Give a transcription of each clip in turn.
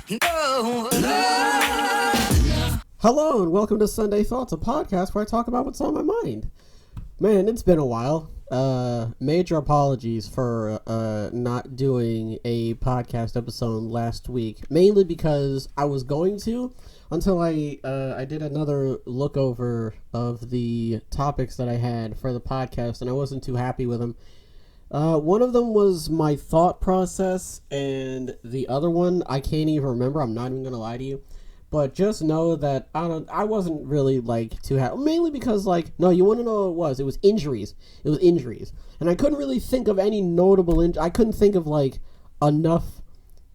Hello and welcome to Sunday Thoughts, a podcast where I talk about what's on my mind. Man, it's been a while. Major apologies for not doing a podcast episode last week, mainly because I was going to until I did another look over of the topics that I had for the podcast, and I wasn't too happy with them. One of them was my thought process, and the other one I can't even remember. I'm not even gonna lie to you. But just know that I wasn't really too happy, mainly because no, you want to know what it was? It was injuries. And I couldn't really think of any notable I couldn't think of enough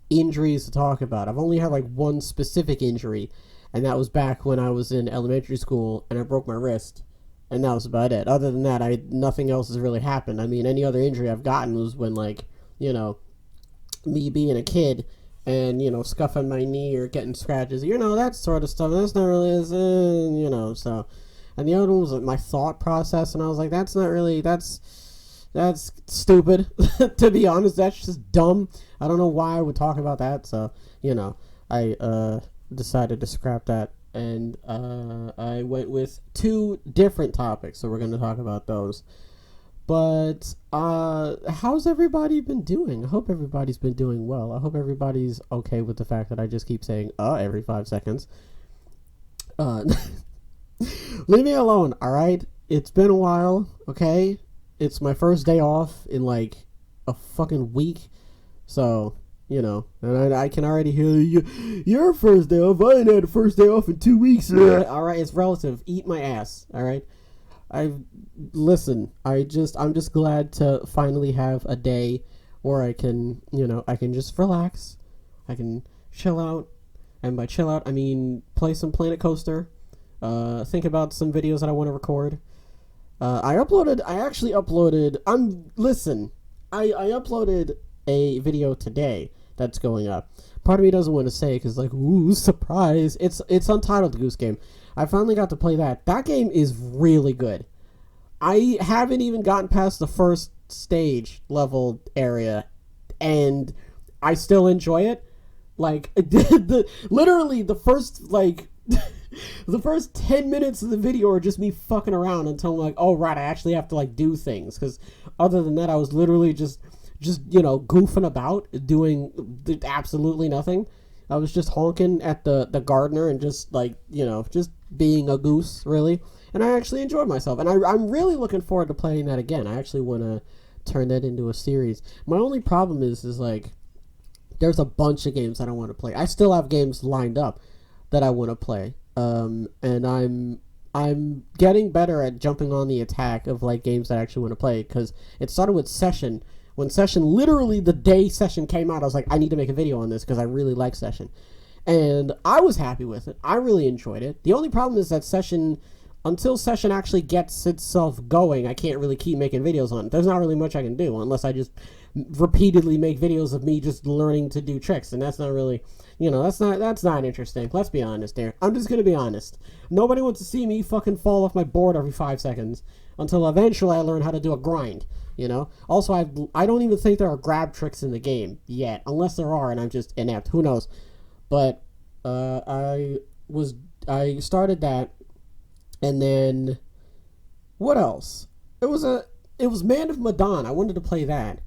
injuries to talk about. I've only had one specific injury, and that was back when I was in elementary school and I broke my wrist, and that was about it. Other than that, nothing else has really happened. I mean, any other injury I've gotten was when me being a kid and, scuffing my knee or getting scratches, that sort of stuff. That's not really, so. And the other one was my thought process, and I was like, that's not really, that's stupid, to be honest. That's just dumb. I don't know why I would talk about that, so, I decided to scrap that, and I went with two different topics, so we're going to talk about those. But how's everybody been doing? I hope everybody's been doing well. I hope everybody's okay with the fact that I just keep saying every 5 seconds. Leave me alone, alright? It's been a while, okay? It's my first day off in a fucking week. So, and I can already hear your first day off. I ain't had a first day off in 2 weeks. Alright, it's relative. Eat my ass, alright? I'm just glad to finally have a day where I can, I can just relax. I can chill out. And by chill out, I mean play some Planet Coaster. Think about some videos that I want to record. I uploaded a video today that's going up. Part of me doesn't want to say because ooh, surprise. It's Untitled Goose Game. I finally got to play that. That game is really good. I haven't even gotten past the first stage level area, and I still enjoy it. Literally the first the first 10 minutes of the video are just me fucking around until I'm oh right, I actually have to do things, because other than that I was literally just goofing about, doing absolutely nothing. I was just honking at the gardener and just just being a goose, really. And I actually enjoyed myself. And I'm really looking forward to playing that again. I actually want to turn that into a series. My only problem is there's a bunch of games that I want to play. I still have games lined up that I want to play. And I'm getting better at jumping on the attack of games that I actually want to play, because it started with Session. When Session, literally the day Session came out, I was I need to make a video on this because I really like Session. And I was happy with it. I really enjoyed it. The only problem is that until Session actually gets itself going, I can't really keep making videos on it. There's not really much I can do unless I just repeatedly make videos of me just learning to do tricks, and that's not really, that's not interesting. Let's be honest here. I'm just gonna be honest. Nobody wants to see me fucking fall off my board every 5 seconds until eventually I learn how to do a grind. Also, I don't even think there are grab tricks in the game yet, unless there are, and I'm just inept. Who knows? But I started that, and then what else? It was Man of Medan. I wanted to play that,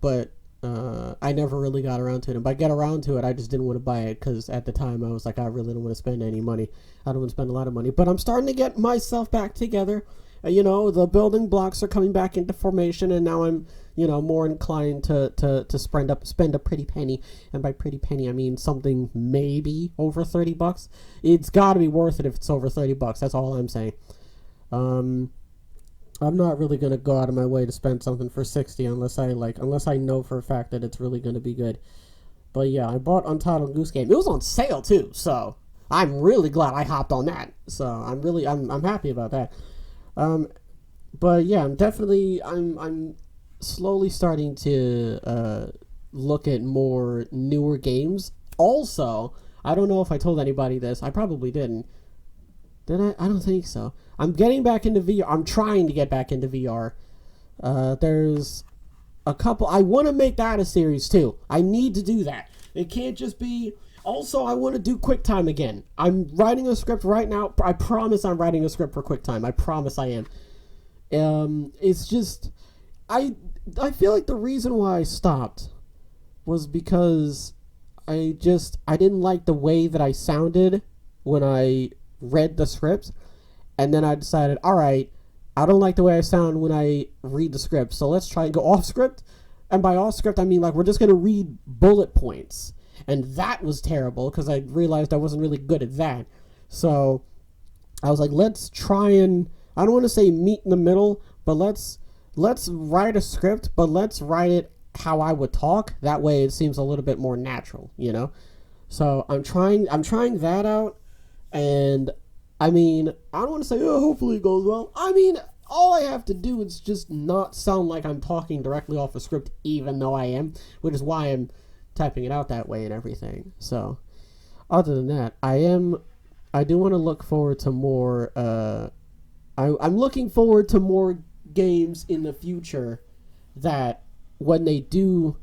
but I never really got around to it. And by get around to it, I just didn't want to buy it, because at the time I was I really don't want to spend any money. I don't want to spend a lot of money, but I'm starting to get myself back together. The building blocks are coming back into formation, and now I'm, more inclined to spend a pretty penny. And by pretty penny, I mean something maybe over $30. It's got to be worth it if it's over $30. That's all I'm saying. I'm not really going to go out of my way to spend something for $60 unless I know for a fact that it's really going to be good. But yeah, I bought Untitled Goose Game. It was on sale too, so I'm really glad I hopped on that. So I'm happy about that. But yeah, I'm slowly starting to look at more newer games. Also, I don't know if I told anybody this. I probably didn't. Did I? I don't think so. I'm getting back into VR. I'm trying to get back into VR. There's a couple. I want to make that a series too. I need to do that. It can't just be. Also, I want to do QuickTime again. I'm writing a script right now. I promise I'm writing a script for QuickTime. I promise I am. It's just I feel like the reason why I stopped was because I didn't like the way that I sounded when I read the script, and then I decided, all right, I don't like the way I sound when I read the script, so let's try and go off script. And by off script, I mean like we're just gonna read bullet points, and that was terrible because I realized I wasn't really good at that. So I was like, let's try and, I don't want to say meet in the middle, but let's write a script, but let's write it how I would talk. That way it seems a little bit more natural, you know? So I'm trying that out, and I mean, I don't want to say, oh, hopefully it goes well. I mean, all I have to do is just not sound like I'm talking directly off a script, even though I am, which is why I'm typing it out that way and everything. So other than that, I do want to look forward to more, I'm looking forward to more games in the future that when they do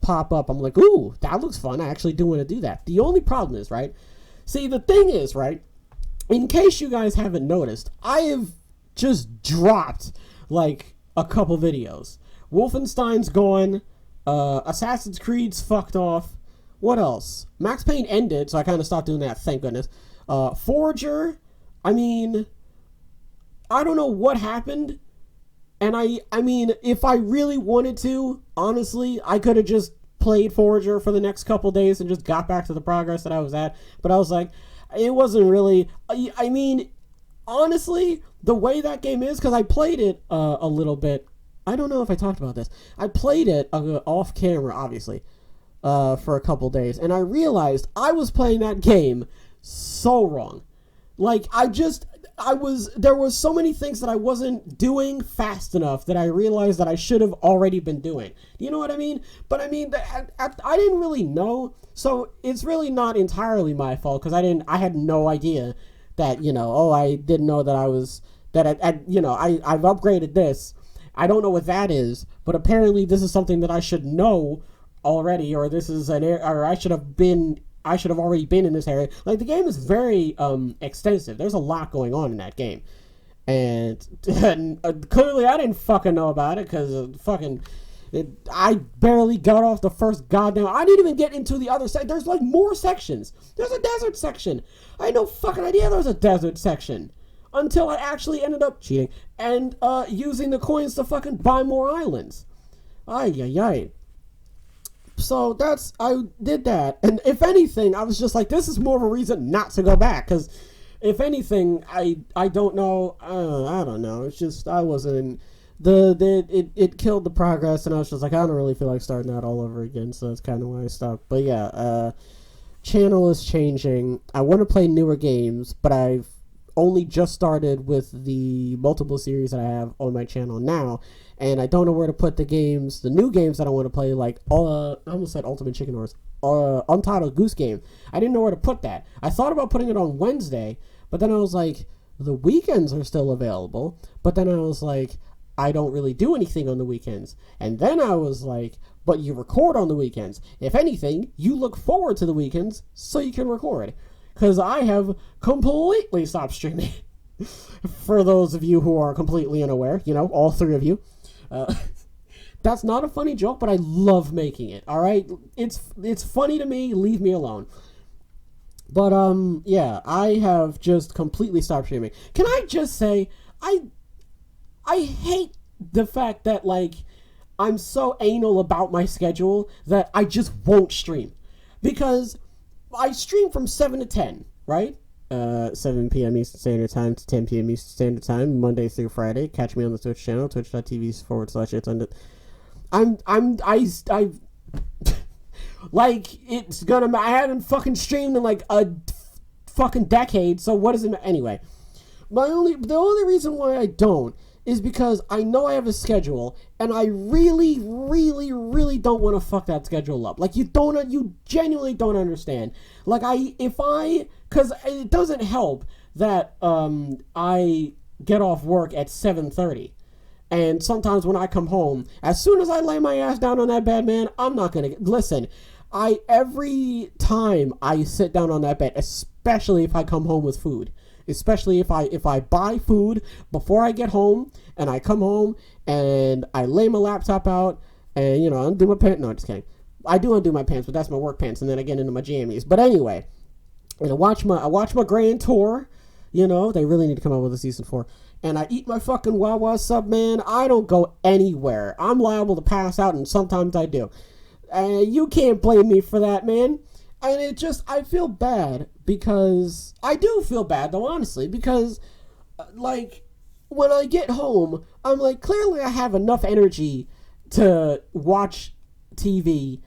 pop up, I'm like, ooh, that looks fun. I actually do want to do that. The only problem is, right? See, the thing is, right? In case you guys haven't noticed, I have just dropped like a couple videos. Wolfenstein's gone. Assassin's Creed's fucked off. What else? Max Payne ended, so I kind of stopped doing that, thank goodness. Forager, I mean, I don't know what happened. And I mean, if I really wanted to, honestly, I could have just played Forager for the next couple days and just got back to the progress that I was at. But I was like, it wasn't really, I mean, honestly, the way that game is, because I played it a little bit. I don't know if I talked about this. I played it off camera, obviously, for a couple days. And I realized I was playing that game so wrong. Like, there was so many things that I wasn't doing fast enough that I realized that I should have already been doing. You know what I mean? But I mean, I didn't really know, so it's really not entirely my fault, because I had no idea that, you know, oh, I didn't know that I've upgraded this. I don't know what that is, but apparently this is something that I should know already, or this is or I should have already been in this area. Like, the game is very extensive. There's a lot going on in that game. And clearly I didn't fucking know about it, because I barely got off the first goddamn... I didn't even get into the other side. There's like more sections. There's a desert section. I had no fucking idea there was a desert section. Until I actually ended up cheating and using the coins to fucking buy more islands. Ay, ay, ay. So I did that, and if anything, I was just like, this is more of a reason not to go back, because if anything, I don't know, I don't know, it's just, I wasn't, it killed the progress, and I was just like, I don't really feel like starting that all over again, so that's kind of why I stopped. But yeah, channel is changing. I want to play newer games, but I've only just started with the multiple series that I have on my channel now, and I don't know where to put the new games that I want to play, like, I almost said Ultimate Chicken Wars, Untitled Goose Game. I didn't know where to put that. I thought about putting it on Wednesday, but then I was like, the weekends are still available, but then I was like, I don't really do anything on the weekends. And then I was like, but you record on the weekends. If anything, you look forward to the weekends so you can record. Because I have completely stopped streaming. For those of you who are completely unaware, you know, all three of you. That's not a funny joke, but I love making it, alright? It's funny to me, leave me alone. But, yeah, I have just completely stopped streaming. Can I just say, I hate the fact that, like, I'm so anal about my schedule that I just won't stream. Because I stream from 7 to 10, right? 7 p.m. Eastern Standard Time to 10 p.m. Eastern Standard Time, Monday through Friday. Catch me on the Twitch channel, twitch.tv/it's I like, it's gonna, I haven't fucking streamed in like a fucking decade, so what does it matter? Anyway, the only reason why I don't is because I know I have a schedule, and I really, really, really don't want to fuck that schedule up. Like, you genuinely don't understand. Like, because it doesn't help that, I get off work at 7:30. And sometimes when I come home, as soon as I lay my ass down on that bed, man, I'm not gonna, listen, Every time I sit down on that bed, especially if I come home with food, especially if I buy food before I get home, and I come home and I lay my laptop out and, you know, undo my pants. No, just kidding. I do undo my pants, but that's my work pants, and then I get into my jammies. But anyway, and I watch my Grand Tour. You know, they really need to come out with a season 4. And I eat my fucking Wawa sub, man. I don't go anywhere. I'm liable to pass out, and sometimes I do. You can't blame me for that, man. And I feel bad because, I do feel bad, though, honestly, because, like, when I get home, I'm like, clearly I have enough energy to watch TV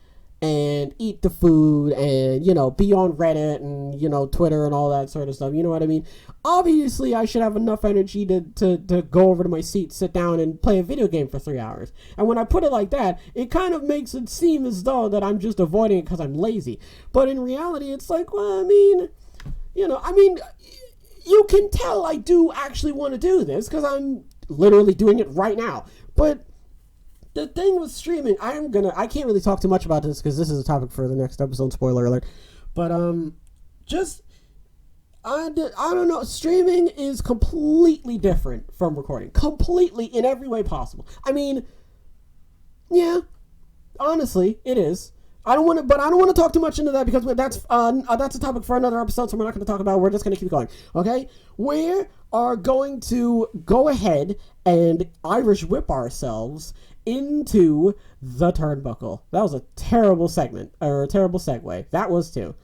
and eat the food and, you know, be on Reddit and, you know, Twitter and all that sort of stuff. You know what I mean? Obviously, I should have enough energy to go over to my seat, sit down, and play a video game for 3 hours. And when I put it like that, it kind of makes it seem as though that I'm just avoiding it because I'm lazy. But in reality, it's like, well, I mean, you can tell I do actually want to do this because I'm literally doing it right now. But the thing with streaming, I can't really talk too much about this because this is a topic for the next episode, spoiler alert. But, I don't know, streaming is completely different from recording. Completely, in every way possible. I mean, yeah, honestly, it is. I don't want to talk too much into that because that's a topic for another episode, so we're not going to talk about it. We're just going to keep going, okay? We are going to go ahead and Irish whip ourselves into the turnbuckle. That was a terrible segment, or a terrible segue. That was too.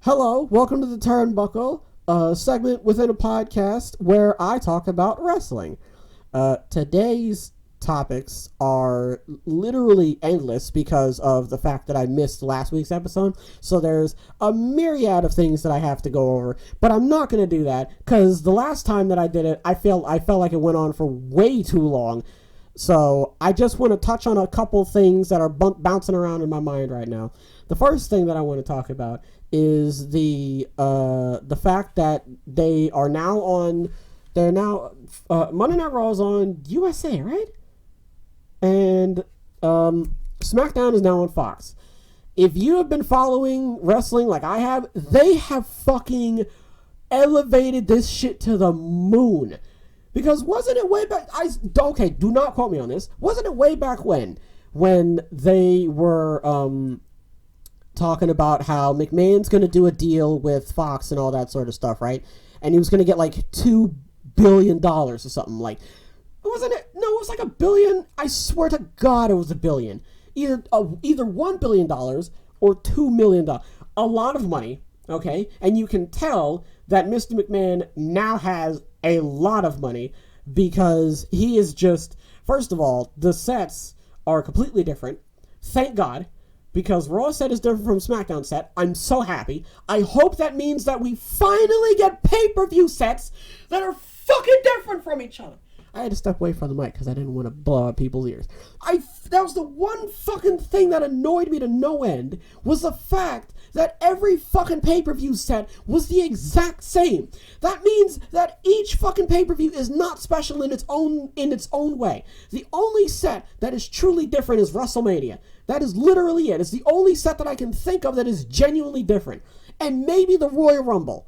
Hello, welcome to the Turnbuckle, a segment within a podcast where I talk about wrestling. Today's topics are literally endless because of the fact that I missed last week's episode. So there's a myriad of things that I have to go over, but I'm not going to do that because the last time that I did it, I felt like it went on for way too long. So I just want to touch on a couple things that are bouncing around in my mind right now. The first thing that I want to talk about is the fact that they are now on. They're now Monday Night Raw is on USA, right? And SmackDown is now on Fox. If you have been following wrestling like I have, they have fucking elevated this shit to the moon. Because wasn't it way back? Okay, do not quote me on this. Wasn't it way back when they were talking about how McMahon's going to do a deal with Fox and all that sort of stuff, right? And he was going to get like $2 billion or something. Like, wasn't it? No, it was like $1 billion. I swear to God, it was $1 billion. Either $1 billion or $2 million. A lot of money, okay? And you can tell that Mr. McMahon now has a lot of money because he is just, first of all, the sets are completely different. Thank God. Because Raw set is different from SmackDown set. I'm so happy. I hope that means that we finally get pay-per-view sets that are fucking different from each other. I had to step away from the mic because I didn't want to blow out people's ears. That was the one fucking thing that annoyed me to no end, was the fact that every fucking pay-per-view set was the exact same. That means that each fucking pay-per-view is not special in its own way. The only set that is truly different is WrestleMania. That is literally it. It's the only set that I can think of that is genuinely different. And maybe the Royal Rumble.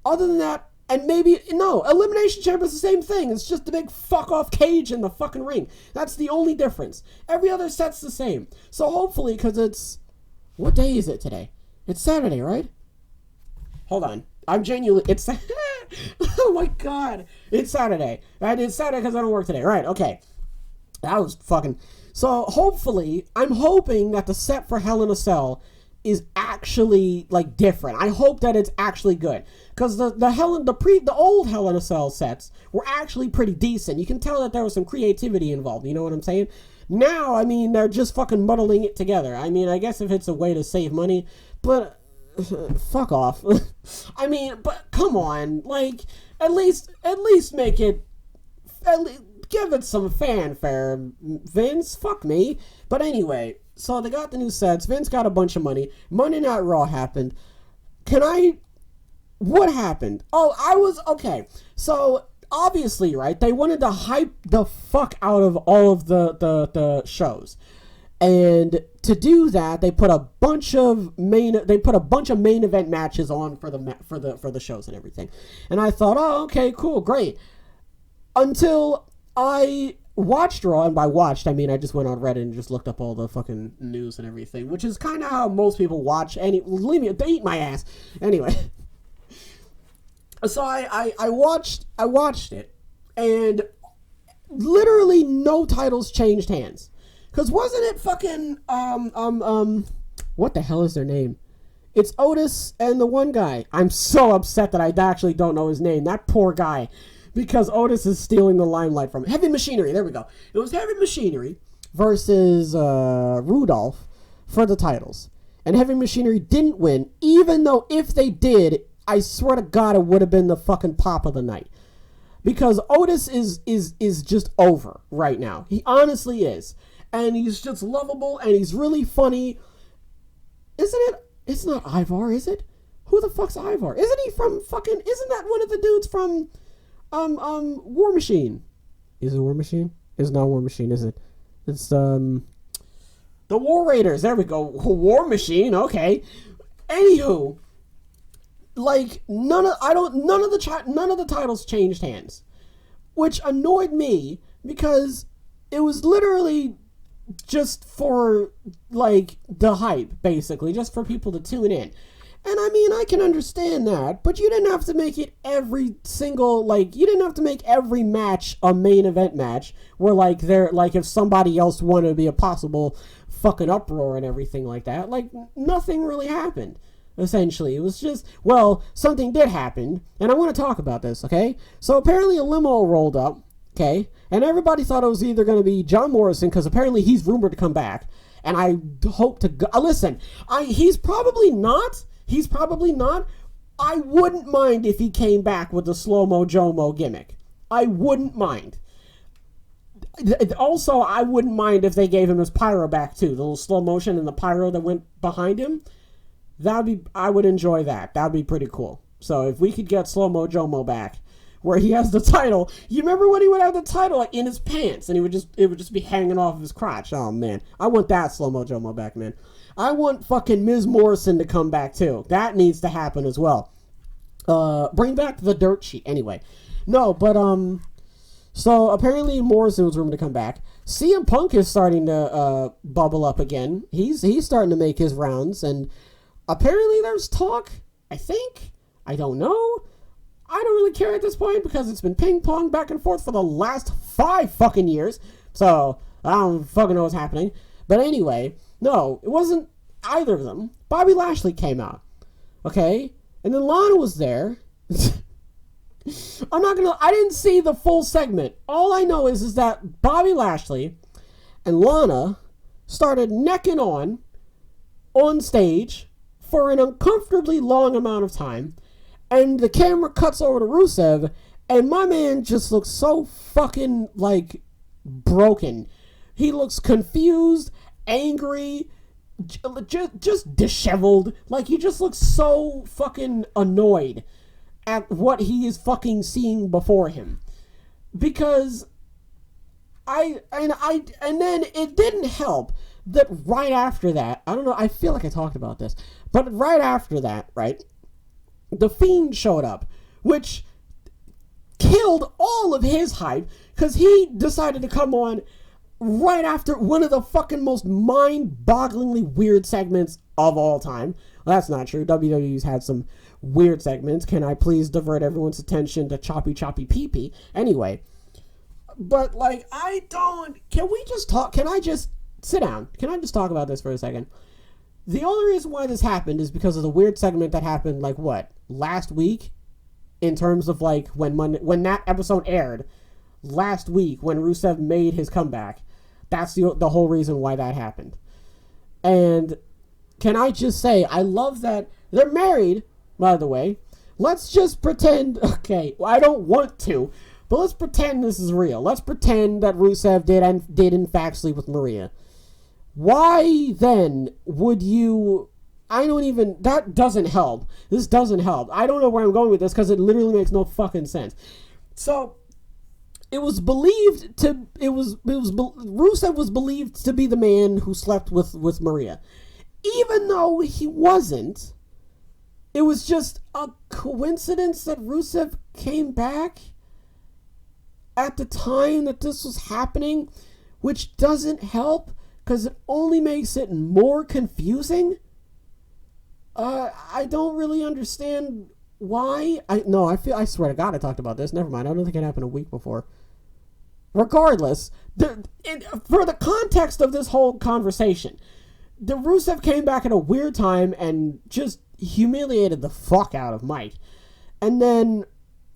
Other than that, and maybe, no, Elimination Chamber is the same thing. It's just the big fuck-off cage in the fucking ring. That's the only difference. Every other set's the same. So hopefully, because it's... What day is it today? It's Saturday, right? Hold on. I'm genuinely... It's... Oh my God. It's Saturday. It's Saturday because I don't work today. Right, okay. That was fucking... So hopefully, I'm hoping that the set for Hell in a Cell is actually like different. I hope that it's actually good because the old Hell in a Cell sets were actually pretty decent. You can tell that there was some creativity involved. You know what I'm saying? Now, I mean, they're just fucking muddling it together. I mean, I guess if it's a way to save money, but fuck off. I mean, but come on, like at least make it. Give it some fanfare, Vince. Fuck me. But anyway, so they got the new sets. Vince got a bunch of money. Monday Night Raw happened. What happened? Oh, okay. So obviously, right, they wanted to hype the fuck out of all of the shows. And to do that, they put a bunch of main event matches on for the shows and everything. And I thought, oh, okay, cool, great. Until I watched Raw, and by watched I mean I just went on Reddit and just looked up all the fucking news and everything, which is kind of how most people watch. Believe me, they eat my ass. Anyway, so I watched it, and literally no titles changed hands. Cause wasn't it fucking what the hell is their name? It's Otis and the one guy. I'm so upset that I actually don't know his name. That poor guy. Because Otis is stealing the limelight from Heavy Machinery. There we go. It was Heavy Machinery versus Rudolph for the titles. And Heavy Machinery didn't win, even though if they did, I swear to God, it would have been the fucking pop of the night. Because Otis is just over right now. He honestly is. And he's just lovable, and he's really funny. Isn't it? It's not Ivar, is it? Who the fuck's Ivar? Isn't he from fucking... Isn't that one of the dudes from... War Machine? Is it War Machine? It's not War Machine, is it? It's, the War Raiders. There we go. War Machine, okay. Anywho, like, none of the titles changed hands. Which annoyed me, because it was literally... just for, like, the hype, basically. Just for people to tune in. And, I mean, I can understand that. But you didn't have to make it every single, like... You didn't have to make every match a main event match. Where, like, if somebody else wanted to be a possible fucking uproar and everything like that. Like, nothing really happened, essentially. It was just... Well, something did happen. And I want to talk about this, okay? So, apparently a limo rolled up. Okay, and everybody thought it was either going to be John Morrison, because apparently he's rumored to come back, and I hope to listen, he's probably not, I wouldn't mind if he came back with the slow-mo Jomo gimmick. I wouldn't mind. Also, I wouldn't mind if they gave him his pyro back, too, the little slow motion and the pyro that went behind him. I would enjoy that. That'd be pretty cool. So, if we could get slow-mo Jomo back, where he has the title. You remember when he would have the title like in his pants and it would just be hanging off of his crotch? Oh man, I want that slow-mo Jomo back, man. I want fucking Ms. Morrison to come back too. That needs to happen as well. Bring back the dirt sheet. Anyway, no, but so apparently Morrison was rumored to come back. CM Punk is starting to bubble up again. He's starting to make his rounds, and apparently there's talk. I don't know. I don't really care at this point because it's been ping pong back and forth for the last 5 fucking years. So, I don't fucking know what's happening. But anyway, no, it wasn't either of them. Bobby Lashley came out. Okay? And then Lana was there. I didn't see the full segment. All I know is that Bobby Lashley and Lana started necking on stage for an uncomfortably long amount of time. And the camera cuts over to Rusev, and my man just looks so fucking, like, broken. He looks confused, angry, just disheveled. Like, he just looks so fucking annoyed at what he is fucking seeing before him. Because and then it didn't help that right after that, I don't know, I feel like I talked about this, but right after that, right, The Fiend showed up, which killed all of his hype, because he decided to come on right after one of the fucking most mind-bogglingly weird segments of all time. Well, that's not true. WWE's had some weird segments. Can I please divert everyone's attention to Choppy Choppy Pee Pee? Anyway, but, like, can we just talk? Can I just sit down? Can I just talk about this for a second? The only reason why this happened is because of the weird segment that happened, like, what, last week? In terms of, like, when that episode aired, last week, when Rusev made his comeback. That's the whole reason why that happened. And can I just say, I love that they're married, by the way. Let's just pretend, okay, I don't want to, but let's pretend this is real. Let's pretend that Rusev did in fact sleep with Maria. Why then would you... that doesn't help. This doesn't help. I don't know where I'm going with this because it literally makes no fucking sense. So, Rusev was believed to be the man who slept with Maria, even though he wasn't. It was just a coincidence that Rusev came back at the time that this was happening, which doesn't help because it only makes it more confusing. I don't really understand why. I swear to God I talked about this. Never mind. I don't think it happened a week before. Regardless, for the context of this whole conversation, the Rusev came back at a weird time and just humiliated the fuck out of Mike. And then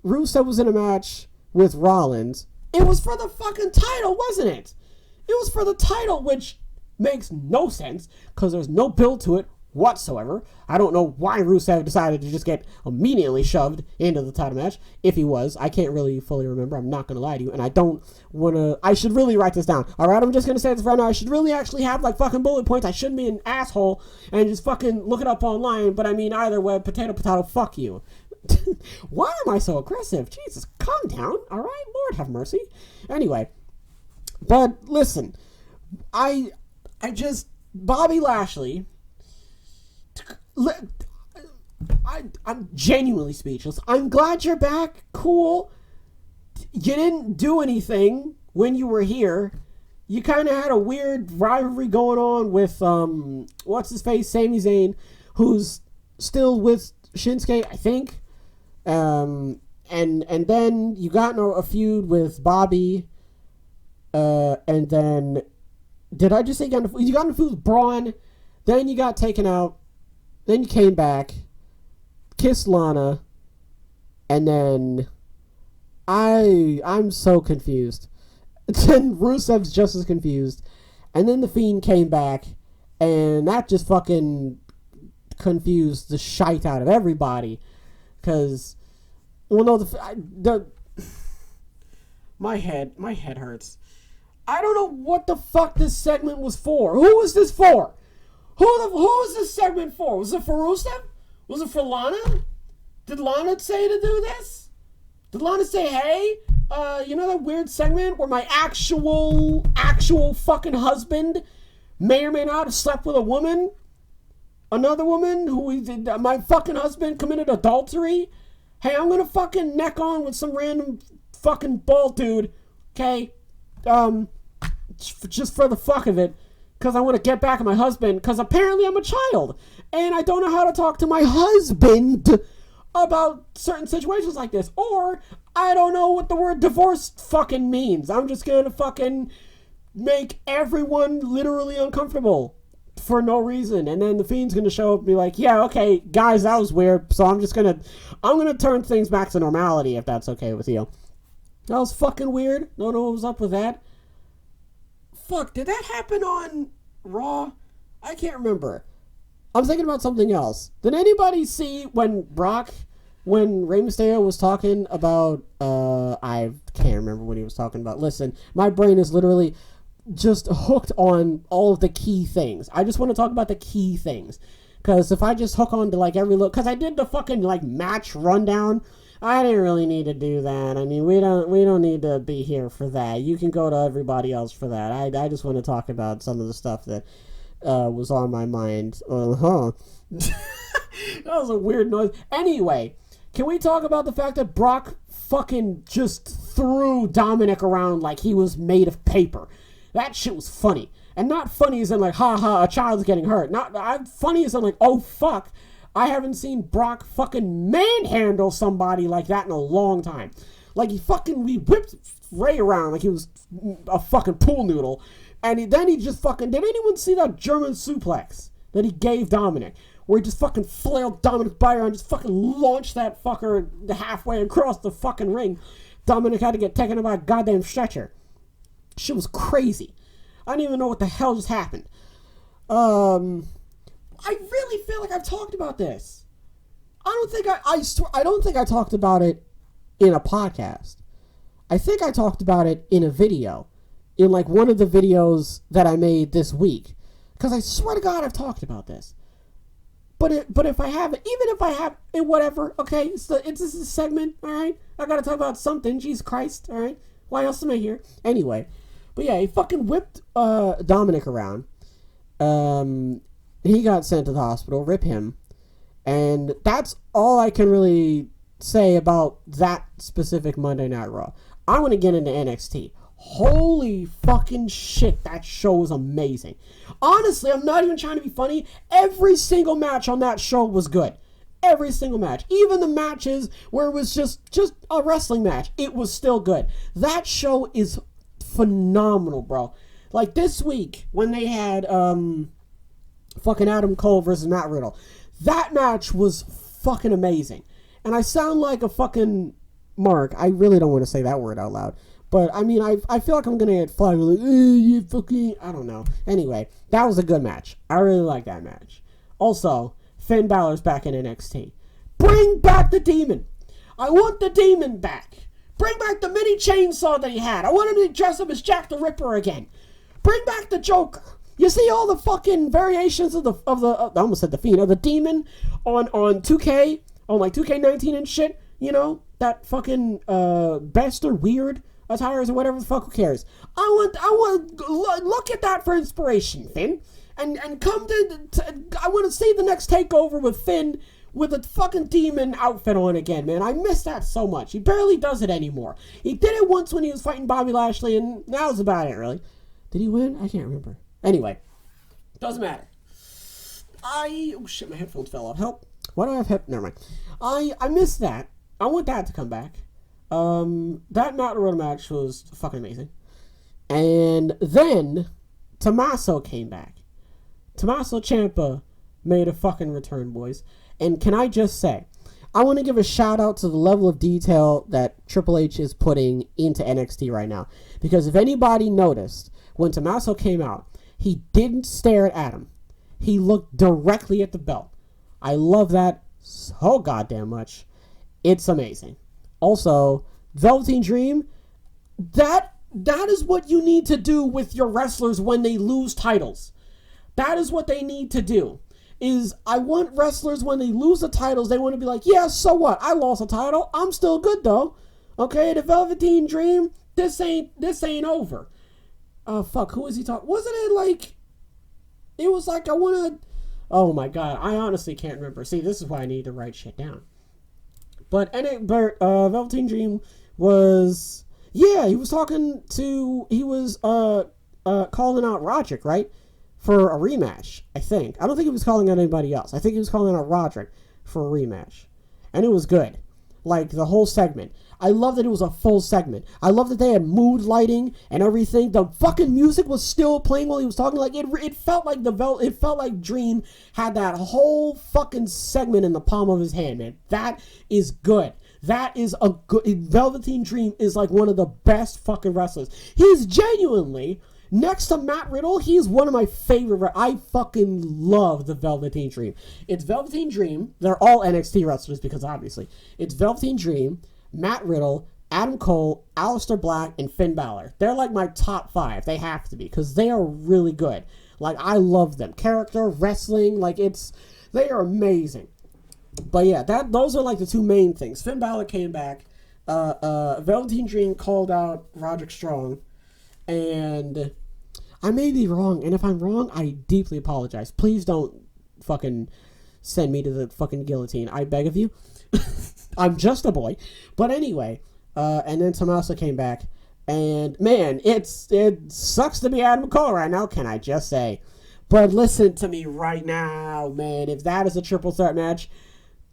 Rusev was in a match with Rollins. It was for the fucking title, wasn't it? It was for the title, which makes no sense because there's no build to it whatsoever. I don't know why Rusev decided to just get immediately shoved into the title match. If he was, I can't really fully remember. I'm not going to lie to you. And I don't want to... I should really write this down. Alright, I'm just going to say this right now. I should really actually have like fucking bullet points. I shouldn't be an asshole and just fucking look it up online. But I mean, either way, potato, fuck you. Why am I so aggressive? Jesus, calm down. Alright, Lord have mercy. Anyway. But listen. I just... Bobby Lashley... I'm genuinely speechless. I'm glad you're back. Cool. You didn't do anything when you were here. You kind of had a weird rivalry going on with what's his face, Sami Zayn, who's still with Shinsuke, I think. And then you got in a feud with Bobby. And then did I just say you got in a feud with Braun? Then you got taken out. Then you came back, kissed Lana, and then I'm so confused. Then Rusev's just as confused. And then The Fiend came back, and that just fucking confused the shite out of everybody. Because, well, no, my head hurts. I don't know what the fuck this segment was for. Who was this for? Who was this segment for? Was it for Rusev? Was it for Lana? Did Lana say to do this? Did Lana say, hey, you know that weird segment where my actual fucking husband may or may not have slept with a woman? Another woman my fucking husband committed adultery? Hey, I'm gonna fucking neck on with some random fucking bald dude, okay? Just for the fuck of it. Because I want to get back at my husband, because apparently I'm a child, and I don't know how to talk to my husband about certain situations like this, or I don't know what the word divorce fucking means. I'm just going to fucking make everyone literally uncomfortable for no reason, and then the Fiend's going to show up and be like, yeah, okay, guys, that was weird, so I'm going to turn things back to normality, if that's okay with you. That was fucking weird. Don't know what was up with that. Fuck, did that happen on Raw? I can't remember. I'm thinking about something else. Did anybody see when Rey Mysterio was talking about, I can't remember what he was talking about. Listen, my brain is literally just hooked on all of the key things. I just want to talk about the key things. Because if I just hook on to like every little, because I did the fucking like match rundown. I didn't really need to do that. I mean, we don't need to be here for that. You can go to everybody else for that. I just want to talk about some of the stuff that was on my mind. That was a weird noise. Anyway, can we talk about the fact that Brock fucking just threw Dominic around like he was made of paper? That shit was funny. And not funny as in like, haha, a child's getting hurt. Not funny as in like, oh fuck. I haven't seen Brock fucking manhandle somebody like that in a long time. Like, we whipped Ray around like he was a fucking pool noodle. And then he just fucking... Did anyone see that German suplex that he gave Dominic? Where he just fucking flailed Dominic by and just fucking launched that fucker halfway across the fucking ring. Dominic had to get taken by a goddamn stretcher. Shit was crazy. I don't even know what the hell just happened. I really feel like I've talked about this. I don't think I talked about it in a podcast. I think I talked about it in a video. In like one of the videos that I made this week. Because I swear to God I've talked about this. But if I haven't, even if I have, whatever, okay, it's a segment, alright? I gotta talk about something, Jesus Christ, alright? Why else am I here? Anyway, but yeah, he fucking whipped Dominic around. He got sent to the hospital. Rip him. And that's all I can really say about that specific Monday Night Raw. I want to get into NXT. Holy fucking shit, that show was amazing. Honestly, I'm not even trying to be funny. Every single match on that show was good. Every single match. Even the matches where it was just a wrestling match, it was still good. That show is phenomenal, bro. Like this week, when they had fucking Adam Cole versus Matt Riddle, that match was fucking amazing. And I sound like a fucking mark. I really don't want to say that word out loud. But, I mean, I feel like I'm going to get flagged like, you fucking... I don't know. Anyway, that was a good match. I really like that match. Also, Finn Balor's back in NXT. Bring back the Demon. I want the Demon back. Bring back the mini chainsaw that he had. I want him to dress up as Jack the Ripper again. Bring back the Joker. You see all the fucking variations of the I almost said the Fiend, of the Demon on 2K, on like 2K19 and shit, you know, that fucking best or weird attires or whatever the fuck, who cares? I want look at that for inspiration, Finn, and come I want to see the next takeover with Finn with a fucking Demon outfit on again, man. I miss that so much. He barely does it anymore. He did it once when he was fighting Bobby Lashley, and that was about it, really. Did he win? I can't remember. Anyway, doesn't matter. Oh shit, my headphones fell off. Help. Why do I have never mind. I miss that. I want that to come back. That Matt Riddle match was fucking amazing. And then Tommaso came back. Tommaso Ciampa made a fucking return, boys. And can I just say, I want to give a shout out to the level of detail that Triple H is putting into NXT right now. Because if anybody noticed, when Tommaso came out, he didn't stare at Adam. He looked directly at the belt. I love that so goddamn much. It's amazing. Also, Velveteen Dream, that is what you need to do with your wrestlers when they lose titles. That is what they need to do. I want wrestlers, when they lose the titles, they want to be like, yeah, so what? I lost a title. I'm still good, though. Okay, the Velveteen Dream, this ain't over. Fuck, who is he talking? Wasn't it like... It was like, I want to... Oh, my God. I honestly can't remember. See, this is why I need to write shit down. But Velveteen Dream was... Yeah, he was talking to... He was calling out Roderick, right? For a rematch, I think. I don't think he was calling out anybody else. I think he was calling out Roderick for a rematch. And it was good. Like, the whole segment. I love that it was a full segment. I love that they had mood lighting and everything. The fucking music was still playing while he was talking. Like, it felt like it felt like Dream had that whole fucking segment in the palm of his hand, man. That is good. That is a good... Velveteen Dream is like one of the best fucking wrestlers. He's genuinely... Next to Matt Riddle, he's one of my favorite. I fucking love the Velveteen Dream. It's Velveteen Dream. They're all NXT wrestlers because obviously. It's Velveteen Dream, Matt Riddle, Adam Cole, Aleister Black, and Finn Balor. They're like my top 5. They have to be because they are really good. Like, I love them. Character, wrestling, like they are amazing. But yeah, those are like the two main things. Finn Balor came back. Velveteen Dream called out Roderick Strong. And I may be wrong, and if I'm wrong, I deeply apologize. Please don't fucking send me to the fucking guillotine. I beg of you. I'm just a boy. But anyway, and then Tommaso came back, and man, it sucks to be Adam Cole right now, can I just say. But listen to me right now, man. If that is a triple threat match,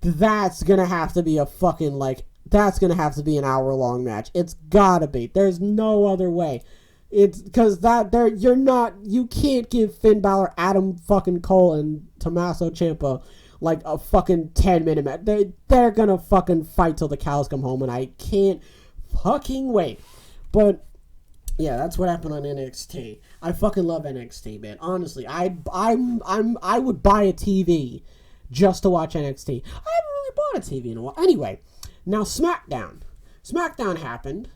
that's gonna have to be a fucking, like, that's gonna have to be an hour-long match. It's gotta be. There's no other way. It's because you can't give Finn Balor, Adam fucking Cole, and Tommaso Ciampa like a fucking 10-minute match. They're gonna fucking fight till the cows come home, and I can't fucking wait. But yeah, that's what happened on NXT. I fucking love NXT, man. Honestly, I would buy a TV just to watch NXT. I haven't really bought a TV in a while. Anyway, now SmackDown. SmackDown happened.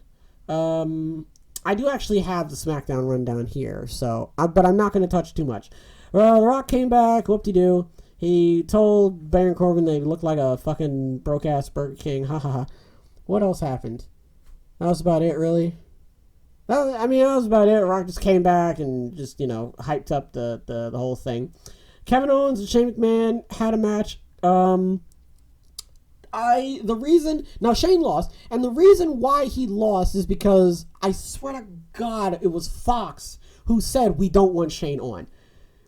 I do actually have the SmackDown rundown here, so but I'm not going to touch too much. The Rock came back, whoop-de-doo. He told Baron Corbin they looked like a fucking broke-ass Burger King, ha ha ha. What else happened? That was about it, really. I mean, that was about it. Rock just came back and just, hyped up the whole thing. Kevin Owens and Shane McMahon had a match. Shane lost, and the reason why he lost is because I swear to God it was Fox who said we don't want Shane on,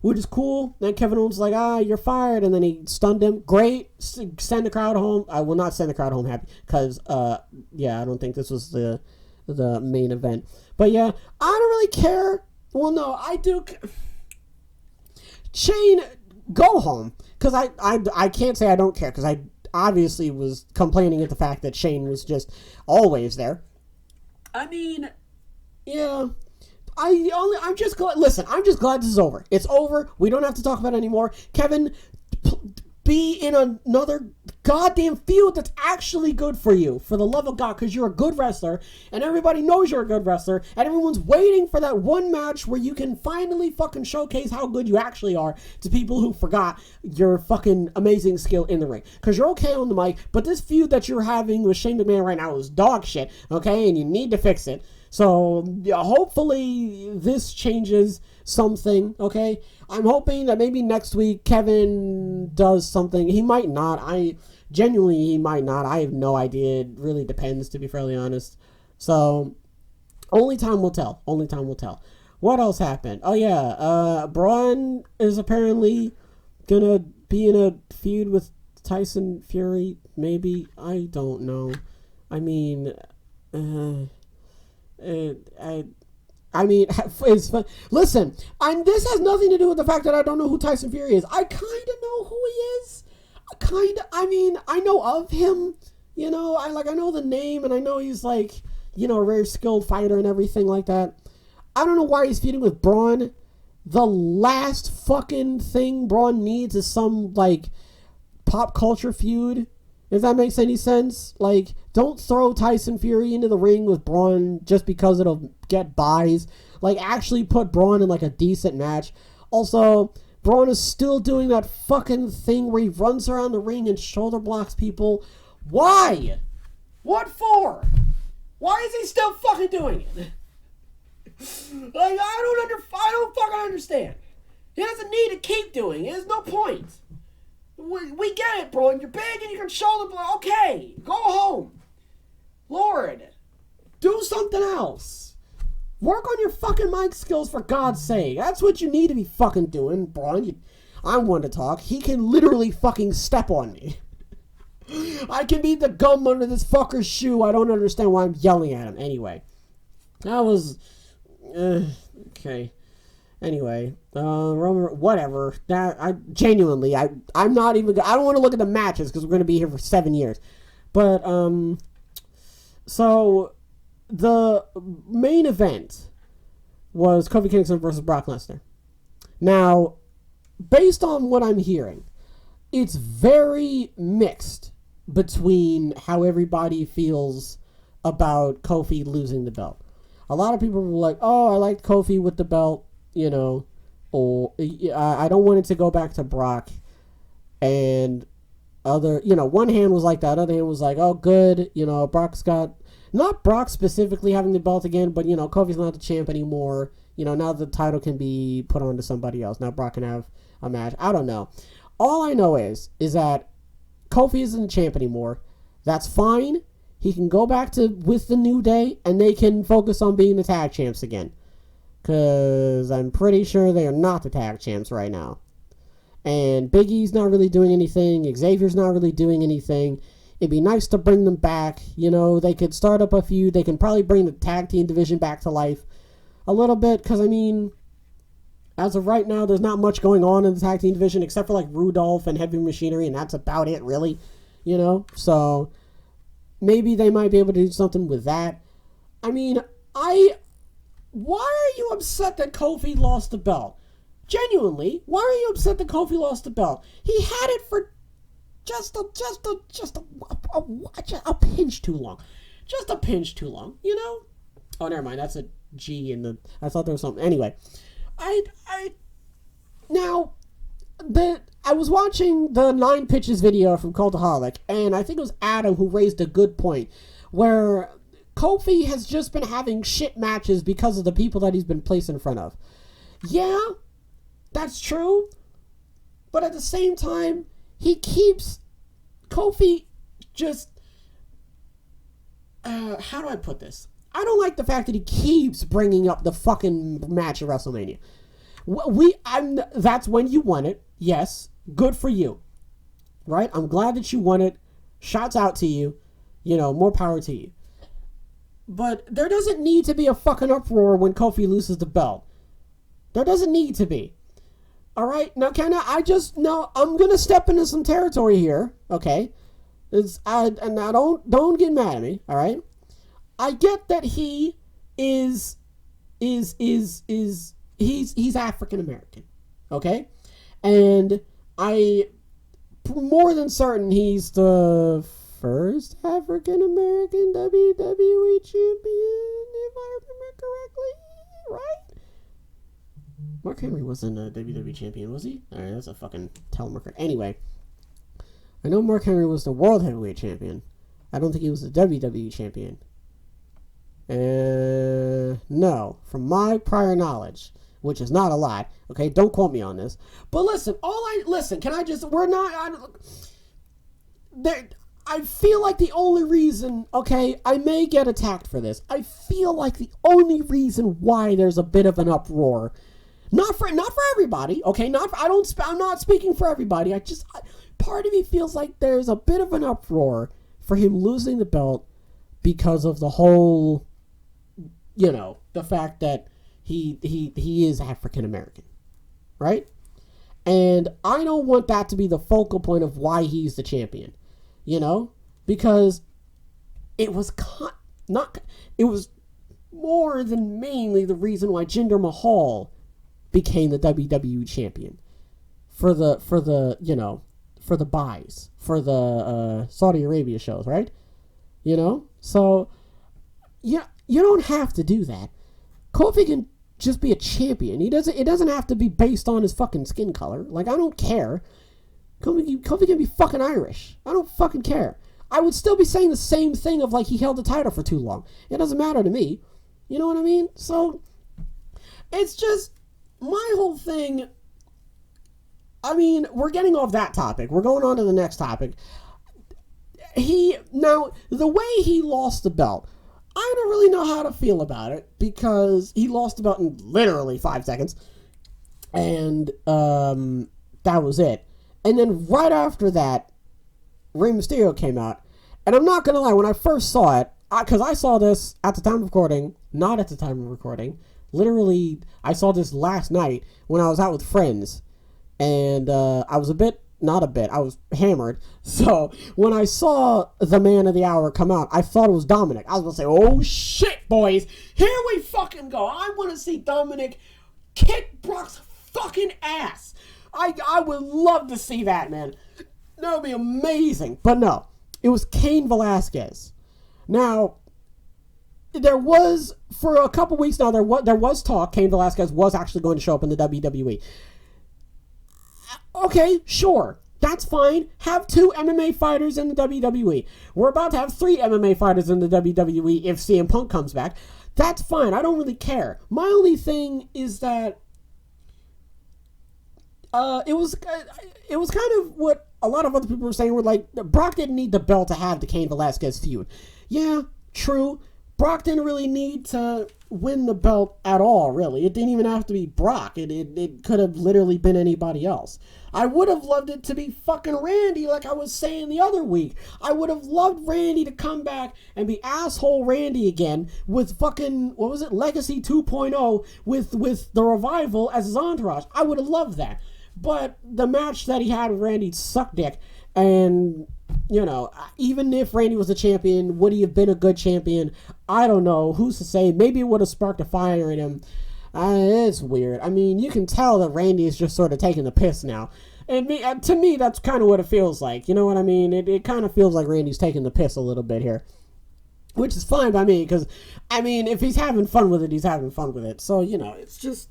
which is cool. Then Kevin Owens was like, you're fired, and then he stunned him. Great, send the crowd home. I will not send the crowd home happy because I don't think this was the main event. But yeah, I don't really care. Well, no, I do. Shane, go home, because I can't say I don't care, because I obviously was complaining at the fact that Shane was just always there. I mean, yeah, I'm just glad. Listen, I'm just glad this is over. It's over. We don't have to talk about it anymore. Kevin, be in another goddamn feud that's actually good for you, for the love of God, because you're a good wrestler, and everybody knows you're a good wrestler, and everyone's waiting for that one match where you can finally fucking showcase how good you actually are to people who forgot your fucking amazing skill in the ring. Because you're okay on the mic, but this feud that you're having with Shane McMahon right now is dog shit, okay, and you need to fix it. So, hopefully this changes something, okay? I'm hoping that maybe next week Kevin does something. He might not. He might not. I have no idea. It really depends, to be fairly honest. So, only time will tell. Only time will tell. What else happened? Oh, yeah. Braun is apparently gonna be in a feud with Tyson Fury. Maybe. I don't know. I mean, I mean, it's fun. Listen, this has nothing to do with the fact that I don't know who Tyson Fury is. I kind of know who he is. I know of him. I know the name, and I know he's like, a very skilled fighter and everything like that. I don't know why he's feuding with Braun. The last fucking thing Braun needs is some, pop culture feud. If that makes any sense. Don't throw Tyson Fury into the ring with Braun just because it'll get buys. Actually put Braun in, a decent match. Also, Braun is still doing that fucking thing where he runs around the ring and shoulder blocks people. Why? What for? Why is he still fucking doing it? I don't fucking understand. He doesn't need to keep doing it. There's no point. We get it, bro. You're big and you can shoulder block. Okay, go home. Lord, do something else. Work on your fucking mic skills, for God's sake. That's what you need to be fucking doing, Braun. I'm one to talk. He can literally fucking step on me. I can be the gum under this fucker's shoe. I don't understand why I'm yelling at him. Anyway, that was okay. Anyway, whatever. I'm not even. I don't want to look at the matches because we're going to be here for 7 years. But so the main event was Kofi Kingston versus Brock Lesnar. Now, based on what I'm hearing, it's very mixed between how everybody feels about Kofi losing the belt. A lot of people were like, "Oh, I liked Kofi with the belt." Or I don't want it to go back to Brock. And one hand was like that, other hand was like, oh, good, Brock's got, not Brock specifically having the belt again, but, Kofi's not the champ anymore. Now the title can be put on to somebody else. Now Brock can have a match. I don't know. All I know is that Kofi isn't the champ anymore. That's fine. He can go back with the New Day, and they can focus on being the tag champs again. Because I'm pretty sure they are not the tag champs right now. And Big E's not really doing anything. Xavier's not really doing anything. It'd be nice to bring them back. They could start up a feud. They can probably bring the tag team division back to life a little bit. Because, as of right now, there's not much going on in the tag team division except for, Rudolph and Heavy Machinery. And that's about it, really. So maybe they might be able to do something with that. Why are you upset that Kofi lost the belt? Genuinely, why are you upset that Kofi lost the belt? He had it for just a pinch too long. Just a pinch too long, Oh, never mind. That's a G in the... I thought there was something. Anyway, I was watching the 9 Pitches video from Cultaholic, and I think it was Adam who raised a good point, where Kofi has just been having shit matches because of the people that he's been placed in front of. Yeah, that's true. But at the same time, Kofi just, how do I put this? I don't like the fact that he keeps bringing up the fucking match at WrestleMania. That's when you won it. Yes, good for you. Right? I'm glad that you won it. Shouts out to you. More power to you. But there doesn't need to be a fucking uproar when Kofi loses the belt. There doesn't need to be. Alright? Now, I'm going to step into some territory here. Okay? Don't get mad at me. Alright? I get that he's African American. Okay? And more than certain he's the first African American WWE champion, if I remember correctly, right? Mark Henry wasn't a WWE champion, was he? Alright, that's a fucking telemarketer. Anyway, I know Mark Henry was the World Heavyweight Champion. I don't think he was the WWE champion. No, from my prior knowledge, which is not a lot. Okay, don't quote me on this. But listen, I feel like the only reason, okay, I may get attacked for this. I feel like the only reason why there's a bit of an uproar, not for everybody, okay, I'm not speaking for everybody. Part of me feels like there's a bit of an uproar for him losing the belt because of the whole, the fact that he is African American, right? And I don't want that to be the focal point of why he's the champion, because it was more than mainly the reason why Jinder Mahal became the WWE champion for the buys for the Saudi Arabia shows, right? So yeah, you don't have to do that. Kofi can just be a champion. It doesn't have to be based on his fucking skin color. Like, I don't care. Kofi can be fucking Irish. I don't fucking care. I would still be saying the same thing of, like, he held the title for too long. It doesn't matter to me. You know what I mean? So, it's just, my whole thing, I mean, we're getting off that topic. We're going on to the next topic. Now, the way he lost the belt, I don't really know how to feel about it, because he lost the belt in literally 5 seconds, and that was it. And then right after that, Rey Mysterio came out, and I'm not gonna lie, when I first saw it, because I saw this at the time of recording, not at the time of recording, literally, I saw this last night when I was out with friends, and I was I was hammered. So when I saw the man of the hour come out, I thought it was Dominic. I was going to say, oh shit, boys. Here we fucking go. I want to see Dominic kick Brock's fucking ass. I would love to see that, man. That would be amazing. But no, it was Cain Velasquez. Now, there was, for a couple weeks now, there was talk Cain Velasquez was actually going to show up in the WWE. Okay, sure. That's fine. Have 2 MMA fighters in the WWE. We're about to have 3 MMA fighters in the WWE if CM Punk comes back. That's fine. I don't really care. My only thing is that it was kind of what a lot of other people were saying, were like, Brock didn't need the belt to have the Cain Velasquez feud. Yeah, true. Brock didn't really need to win the belt at all, really. It didn't even have to be Brock. It could have literally been anybody else. I would have loved it to be fucking Randy, like I was saying the other week. I would have loved Randy to come back and be asshole Randy again with fucking, what was it, Legacy 2.0 with the Revival as his entourage. I would have loved that. But the match that he had with Randy sucked dick, and even if Randy was a champion, would he have been a good champion? I don't know. Who's to say? Maybe it would have sparked a fire in him. It's weird. I mean, you can tell that Randy is just sort of taking the piss now. And to me, that's kind of what it feels like. You know what I mean? It kind of feels like Randy's taking the piss a little bit here. Which is fine by me, because, I mean, if he's having fun with it, he's having fun with it. So, it's just...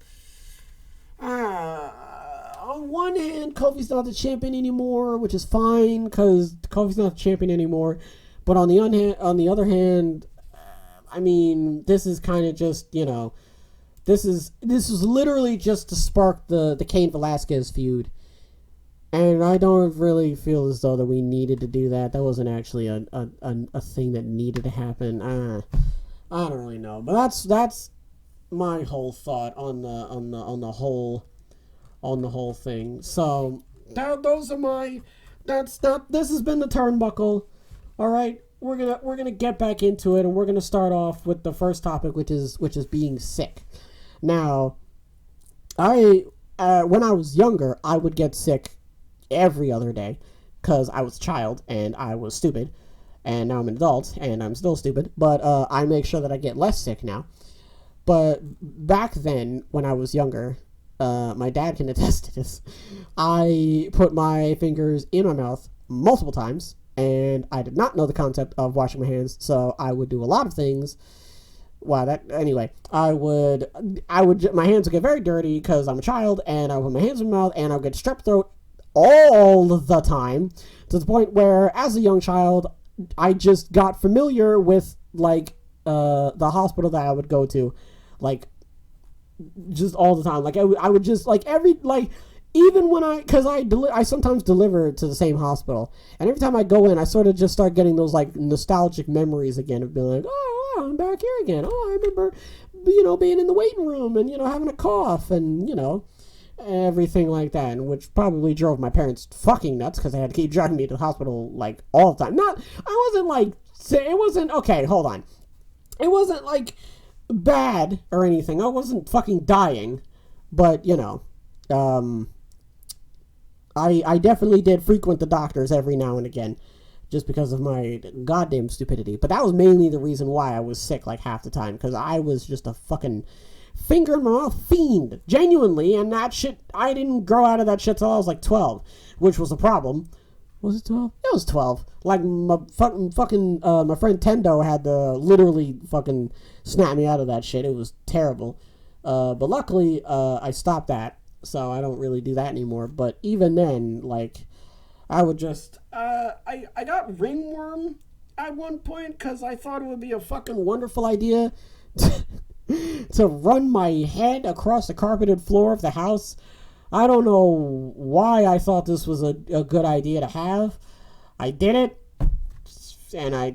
on one hand, Kofi's not the champion anymore, which is fine, because Kofi's not the champion anymore. But on the other hand, I mean, this is kind of just, this is literally just to spark the Cain Velasquez feud. And I don't really feel as though that we needed to do that. That wasn't actually a thing that needed to happen. I don't really know, but that's my whole thought on the whole thing. So those are my. This has been the turnbuckle. All right, we're gonna get back into it, and we're gonna start off with the first topic, which is being sick. Now, when I was younger, I would get sick every other day because I was a child and I was stupid, and now I'm an adult and I'm still stupid, but I make sure that I get less sick now. But back then, when I was younger, my dad can attest to this, I put my fingers in my mouth multiple times, and I did not know the concept of washing my hands, so I would do a lot of things. Anyway, my hands would get very dirty because I'm a child, and I would put my hands in my mouth, and I would get strep throat all the time, to the point where, as a young child, I just got familiar with, the hospital that I would go to, just all the time. I would just, even when I sometimes deliver to the same hospital, and every time I go in, I sort of just start getting those, nostalgic memories again of being like, oh, wow, I'm back here again. Oh, I remember, being in the waiting room and, having a cough and, everything like that, and which probably drove my parents fucking nuts because they had to keep driving me to the hospital, all the time. It wasn't, okay, hold on. It wasn't, bad or anything. I wasn't fucking dying, but, I definitely did frequent the doctors every now and again, just because of my goddamn stupidity. But that was mainly the reason why I was sick, half the time, because I was just a fucking finger in my mouth fiend, genuinely, and that shit, I didn't grow out of that shit till I was 12, which was a problem. Was it 12? It was 12. My friend Tendo had to literally fucking snap me out of that shit. It was terrible. But luckily, I stopped that, so I don't really do that anymore. But even then, I would just, I got ringworm at one point because I thought it would be a fucking wonderful idea to run my head across the carpeted floor of the house. I don't know why I thought this was a good idea to have. I did it, and I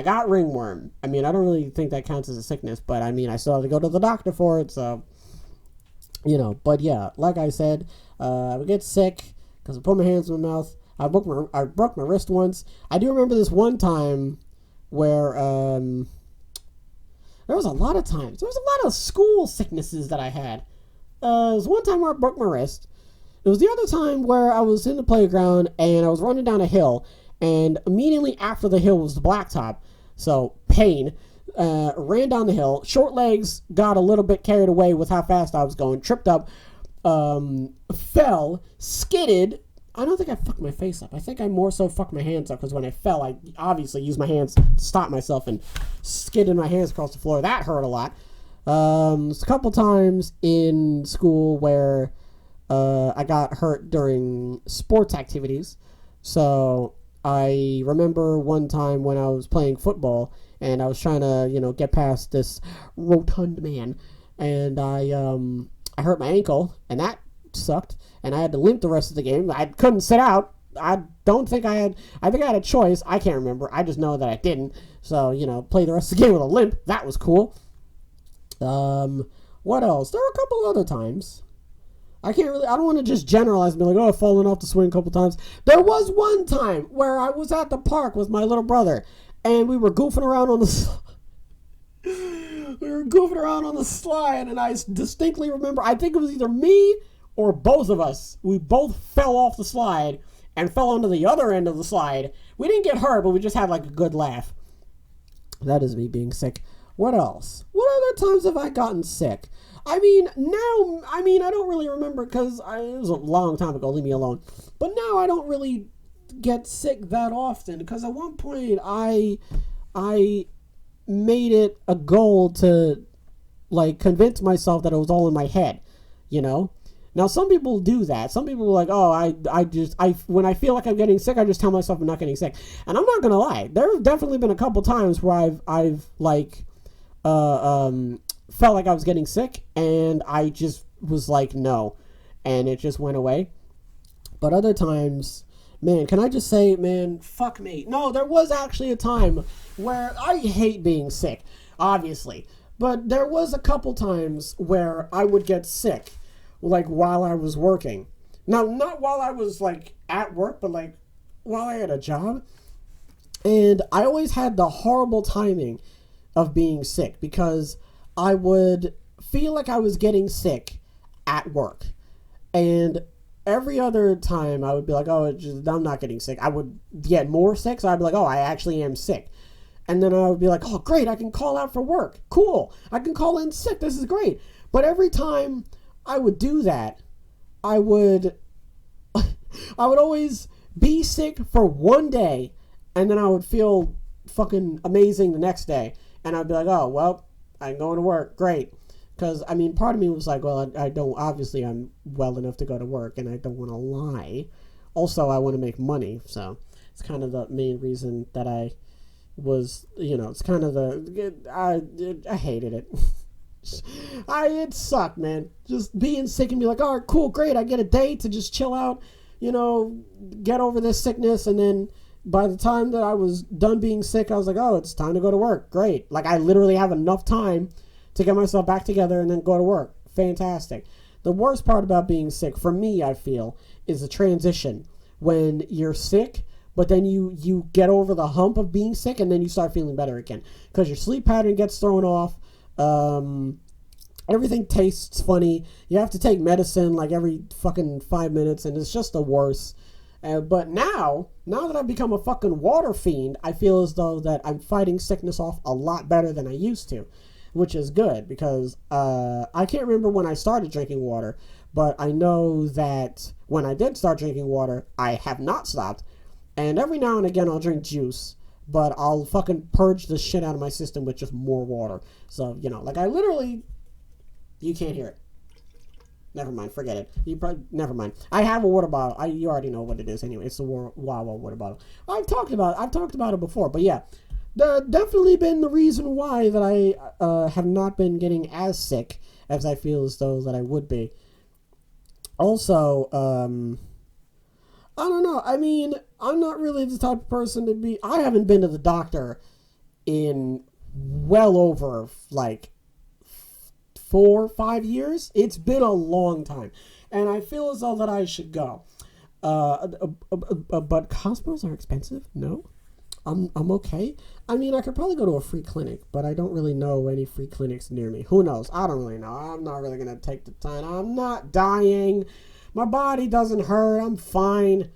got ringworm. I mean, I don't really think that counts as a sickness, but I mean, I still had to go to the doctor for it, so, But yeah, like I said, I would get sick because I put my hands in my mouth. I broke my wrist once. I do remember this one time where, there was a lot of times. There was a lot of school sicknesses that I had. There was one time where I broke my wrist. It was the other time where I was in the playground and I was running down a hill, and immediately after the hill was the blacktop. So, pain. Ran down the hill. Short legs, got a little bit carried away with how fast I was going. Tripped up. Fell. Skidded. I don't think I fucked my face up. I think I more so fucked my hands up because when I fell, I obviously used my hands to stop myself and skidded my hands across the floor. That hurt a lot. There's a couple times in school where I got hurt during sports activities. So I remember one time when I was playing football and I was trying to, get past this rotund man, and I hurt my ankle, and that sucked, and I had to limp the rest of the game. I couldn't sit out. I think I had a choice. I can't remember. I just know that I didn't. So, play the rest of the game with a limp. That was cool. What else? There were a couple other times. I don't want to just generalize and be like, oh, I've fallen off the swing a couple times. There was one time where I was at the park with my little brother, and we were goofing around on the slide, and I distinctly remember, I think it was either me or both of us. We both fell off the slide and fell onto the other end of the slide. We didn't get hurt, but we just had a good laugh. That is me being sick. What else? What other times have I gotten sick? I don't really remember because it was a long time ago. Leave me alone. But now I don't really get sick that often because at one point I made it a goal to convince myself that it was all in my head, Now, some people do that. Some people are like, oh, when I feel like I'm getting sick, I just tell myself I'm not getting sick. And I'm not going to lie. There have definitely been a couple times where I've felt like I was getting sick, and I just was like, no, and it just went away. But other times, man, can I just say, man, fuck me. No, there was actually a time where I hate being sick, obviously. But there was a couple times where I would get sick, like while I was working. Now, not while I was like at work, but like while I had a job. And I always had the horrible timing of being sick because I would feel like I was getting sick at work. And every other time I would be like, oh, I'm not getting sick. I would get more sick, so I'd be like, oh, I actually am sick. And then I would be like, oh, great, I can call out for work. Cool. I can call in sick. This is great. But every time I would do that, I would always be sick for one day, and then I would feel fucking amazing the next day. And I'd be like, oh, well, I'm going to work. Great. Because, I mean, part of me was like, well, I don't, obviously I'm well enough to go to work, and I don't want to lie. Also, I want to make money, so it's kind of the main reason that I was, it's kind of I hated it. It sucked, man. Just being sick and be like, all right, cool, great, I get a day to just chill out, get over this sickness, and then by the time that I was done being sick, I was like, oh, it's time to go to work. Great. Like, I literally have enough time to get myself back together and then go to work. Fantastic. The worst part about being sick, for me, I feel, is the transition. When you're sick, but then you get over the hump of being sick, and then you start feeling better again. Because your sleep pattern gets thrown off. Everything tastes funny. You have to take medicine like every fucking 5 minutes, and it's just the worst. But now that I've become a fucking water fiend, I feel as though that I'm fighting sickness off a lot better than I used to. Which is good, because I can't remember when I started drinking water, but I know that when I did start drinking water, I have not stopped. And every now and again, I'll drink juice, but I'll fucking purge the shit out of my system with just more water. So, like I literally, you can't hear it. Never mind, forget it. Never mind. I have a water bottle. You already know what it is anyway. It's the Wawa water bottle. I've talked about it before, but yeah. Definitely been the reason why that I have not been getting as sick as I feel as though that I would be. Also, I don't know. I mean, I'm not really the type of person to be... I haven't been to the doctor in well over, like, 4 or 5 years. It's been a long time. And I feel as though that I should go. But hospitals are expensive? No? I'm okay. I mean, I could probably go to a free clinic, but I don't really know any free clinics near me. Who knows? I don't really know. I'm not really going to take the time. I'm not dying. My body doesn't hurt. I'm fine.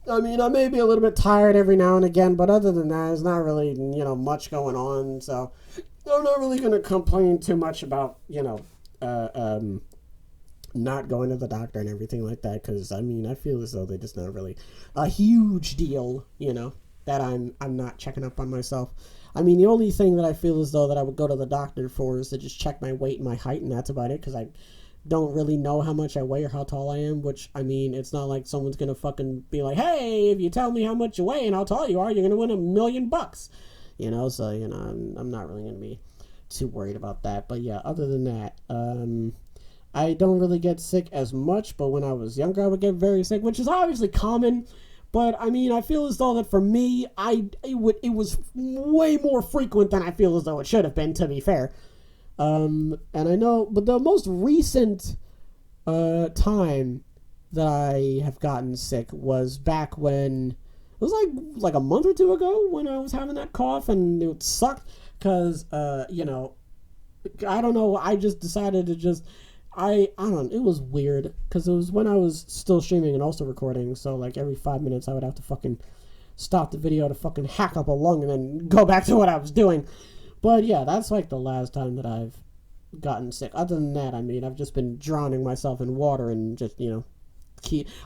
I mean, I may be a little bit tired every now and again, but other than that, there's not really, much going on. So I'm not really going to complain too much about, not going to the doctor and everything like that, because, I mean, I feel as though they're just not really a huge deal, that I'm not checking up on myself. I mean, the only thing that I feel as though that I would go to the doctor for is to just check my weight and my height, and that's about it, because I don't really know how much I weigh or how tall I am, which, I mean, it's not like someone's going to fucking be like, hey, if you tell me how much you weigh and how tall you are, you're going to win $1 million. So, I'm not really going to be too worried about that. But yeah, other than that, I don't really get sick as much, but when I was younger, I would get very sick, which is obviously common. But, I mean, I feel as though that for me, it was way more frequent than I feel as though it should have been, to be fair. And I know, but the most recent time that I have gotten sick was back when, it was like a month or two ago when I was having that cough, and it sucked because, I don't know, I just decided to just... I don't know, it was weird, because it was when I was still streaming and also recording, so, like, every 5 minutes I would have to fucking stop the video to fucking hack up a lung and then go back to what I was doing. But, yeah, that's, like, the last time that I've gotten sick. Other than that, I mean, I've just been drowning myself in water and just,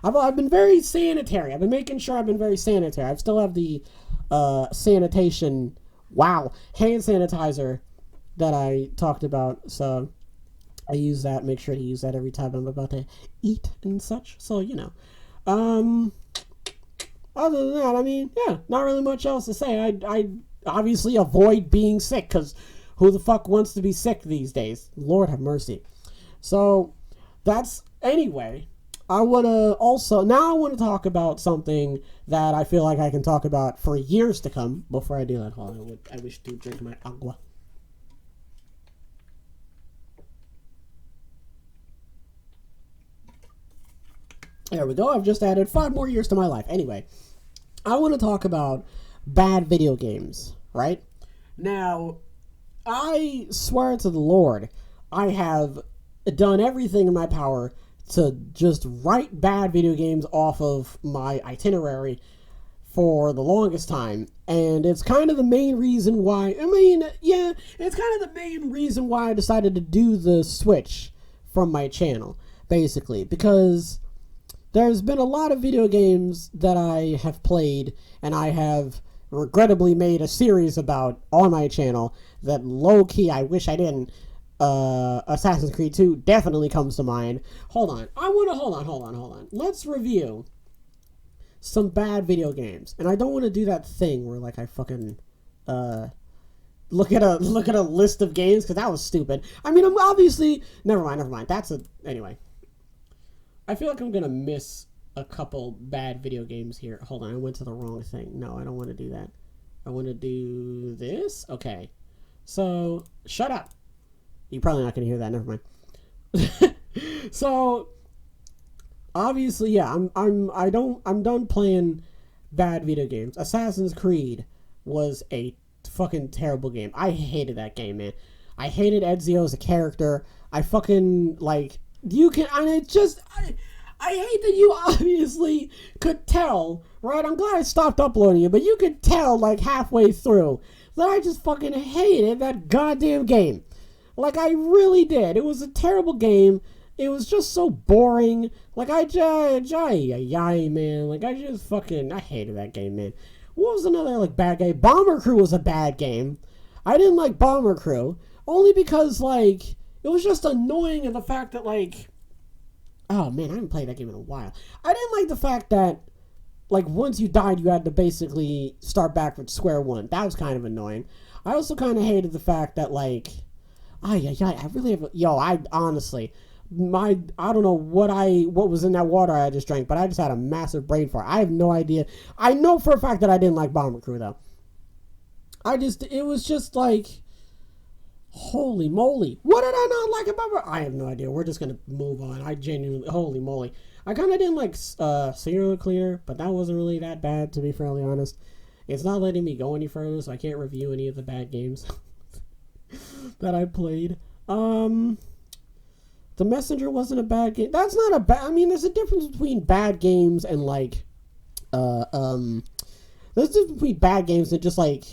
I've been very sanitary. I've been making sure I've been very sanitary. I still have the sanitation, hand sanitizer that I talked about, so... I use that, make sure to use that every time I'm about to eat and such. So, other than that, I mean, yeah, not really much else to say. I obviously avoid being sick, because Who the fuck wants to be sick these days? Lord have mercy. So that's anyway. I want to talk about something that I feel like I can talk about for years to come. Before I do that, hold on, I wish to drink my agua. There we go. I've just added 5 more years to my life. Anyway, I want to talk about bad video games, right? Now, I swear to the Lord, I have done everything in my power to just write bad video games off of my itinerary for the longest time. And it's kind of the main reason why, it's kind of the main reason why I decided to do the switch from my channel, basically. Because there's been a lot of video games that I have played, and I have regrettably made a series about on my channel that low-key I wish I didn't. Assassin's Creed 2 definitely comes to mind. Hold on. Let's review some bad video games. And I don't want to do that thing where like I fucking look at a list of games, because that was stupid. I mean, I'm obviously never mind. Anyway. I feel like I'm gonna miss a couple bad video games here. Hold on, I went to the wrong thing. No, I don't want to do that. I want to do this. Okay. So, shut up. You're probably not going to hear that. Never mind. So, obviously, yeah, I'm done playing bad video games. Assassin's Creed was a fucking terrible game. I hated that game, man. I hated Ezio as a character. I fucking, like, I hate that you obviously could tell, right? I'm glad I stopped uploading it, but you could tell, like, halfway through that I just fucking hated that goddamn game. Like, I really did. It was a terrible game. It was just so boring. Like, man. Like, I hated that game, man. What was another, like, bad game? Bomber Crew was a bad game. I didn't like Bomber Crew, only because, like, it was just annoying in the fact that, like, oh, man, I haven't played that game in a while. I didn't like the fact that, like, once you died, you had to basically start back from square one. That was kind of annoying. I also kind of hated the fact that, like, I really have, I honestly, I don't know what was in that water I just drank, but I just had a massive brain fart. I have no idea. I know for a fact that I didn't like Bomber Crew, though. It was just, like, holy moly. What did I not like about I have no idea. We're just going to move on. Holy moly. I kind of didn't like Serial Cleaner, but that wasn't really that bad, to be fairly honest. It's not letting me go any further, so I can't review any of the bad games that I played. The Messenger wasn't a bad game. That's not a bad, I mean, there's a difference between bad games and, like, there's a difference between bad games and just, like,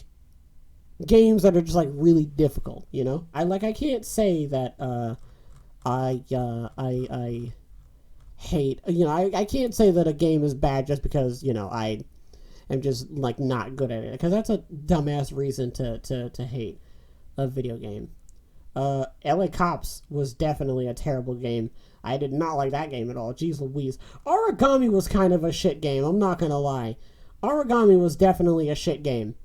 games that are just, like, really difficult, you know? I can't say that, I hate, I can't say that a game is bad just because, I am just, like, not good at it, because that's a dumbass reason to hate a video game. LA Cops was definitely a terrible game. I did not like that game at all. Jeez Louise. Origami was kind of a shit game, I'm not gonna lie. Origami was definitely a shit game.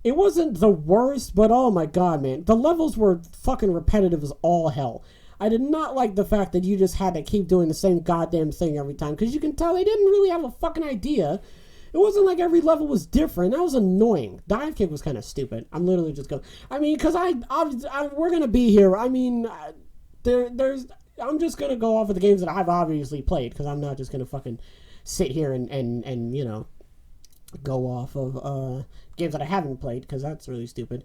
It wasn't the worst, but oh my god, man. The levels were fucking repetitive as all hell. I did not like the fact that you just had to keep doing the same goddamn thing every time, because you can tell they didn't really have a fucking idea. It wasn't like every level was different. That was annoying. Dive Kick was kind of stupid. I'm literally just going, I mean, because we're going to be here. I mean, I'm just going to go off of the games that I've obviously played, because I'm not just going to fucking sit here and go off of games that I haven't played, because that's really stupid.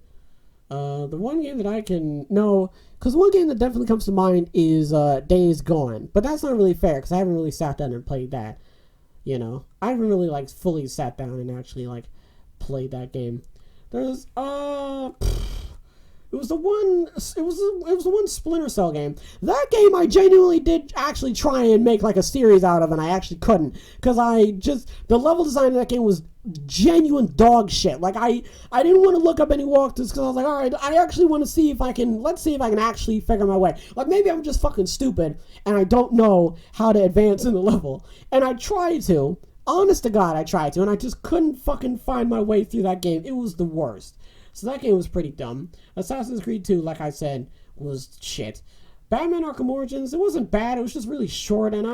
The one game that because one game that definitely comes to mind is Days Gone, but that's not really fair, because I haven't really sat down and played that. I haven't really, like, fully sat down and actually, like, played that game. There's, it was the one Splinter Cell game. That game I genuinely did actually try and make, like, a series out of, and I actually couldn't, because the level design of that game was genuine dog shit. Like, I didn't want to look up any walkthroughs, because I was like, alright, I actually want to see if I can, let's see if I can actually figure my way. Like, maybe I'm just fucking stupid, and I don't know how to advance in the level. And I tried to, honest to God, I tried to, and I just couldn't fucking find my way through that game. It was the worst. So that game was pretty dumb. Assassin's Creed 2, like I said, was shit. Batman Arkham Origins, it wasn't bad. It was just really short, and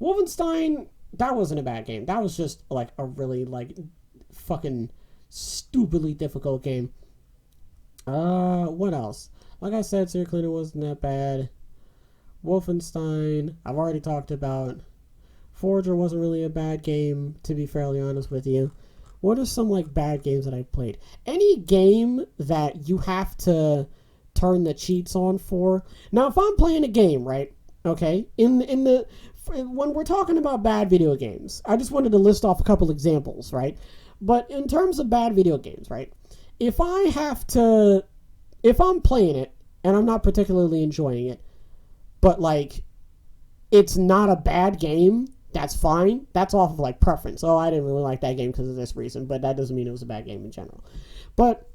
Wolfenstein, that wasn't a bad game. That was just like a really like fucking stupidly difficult game. What else? Like I said, Serial Cleaner wasn't that bad. Wolfenstein, I've already talked about. Forger wasn't really a bad game, to be fairly honest with you. What are some like bad games that I've played? Any game that you have to turn the cheats on for. Now, if I'm playing a game, right? Okay, when we're talking about bad video games, I just wanted to list off a couple examples, right? But in terms of bad video games, right? If I'm playing it and I'm not particularly enjoying it, but like it's not a bad game, that's fine. That's off of like preference. Oh, I didn't really like that game because of this reason, but that doesn't mean it was a bad game in general. But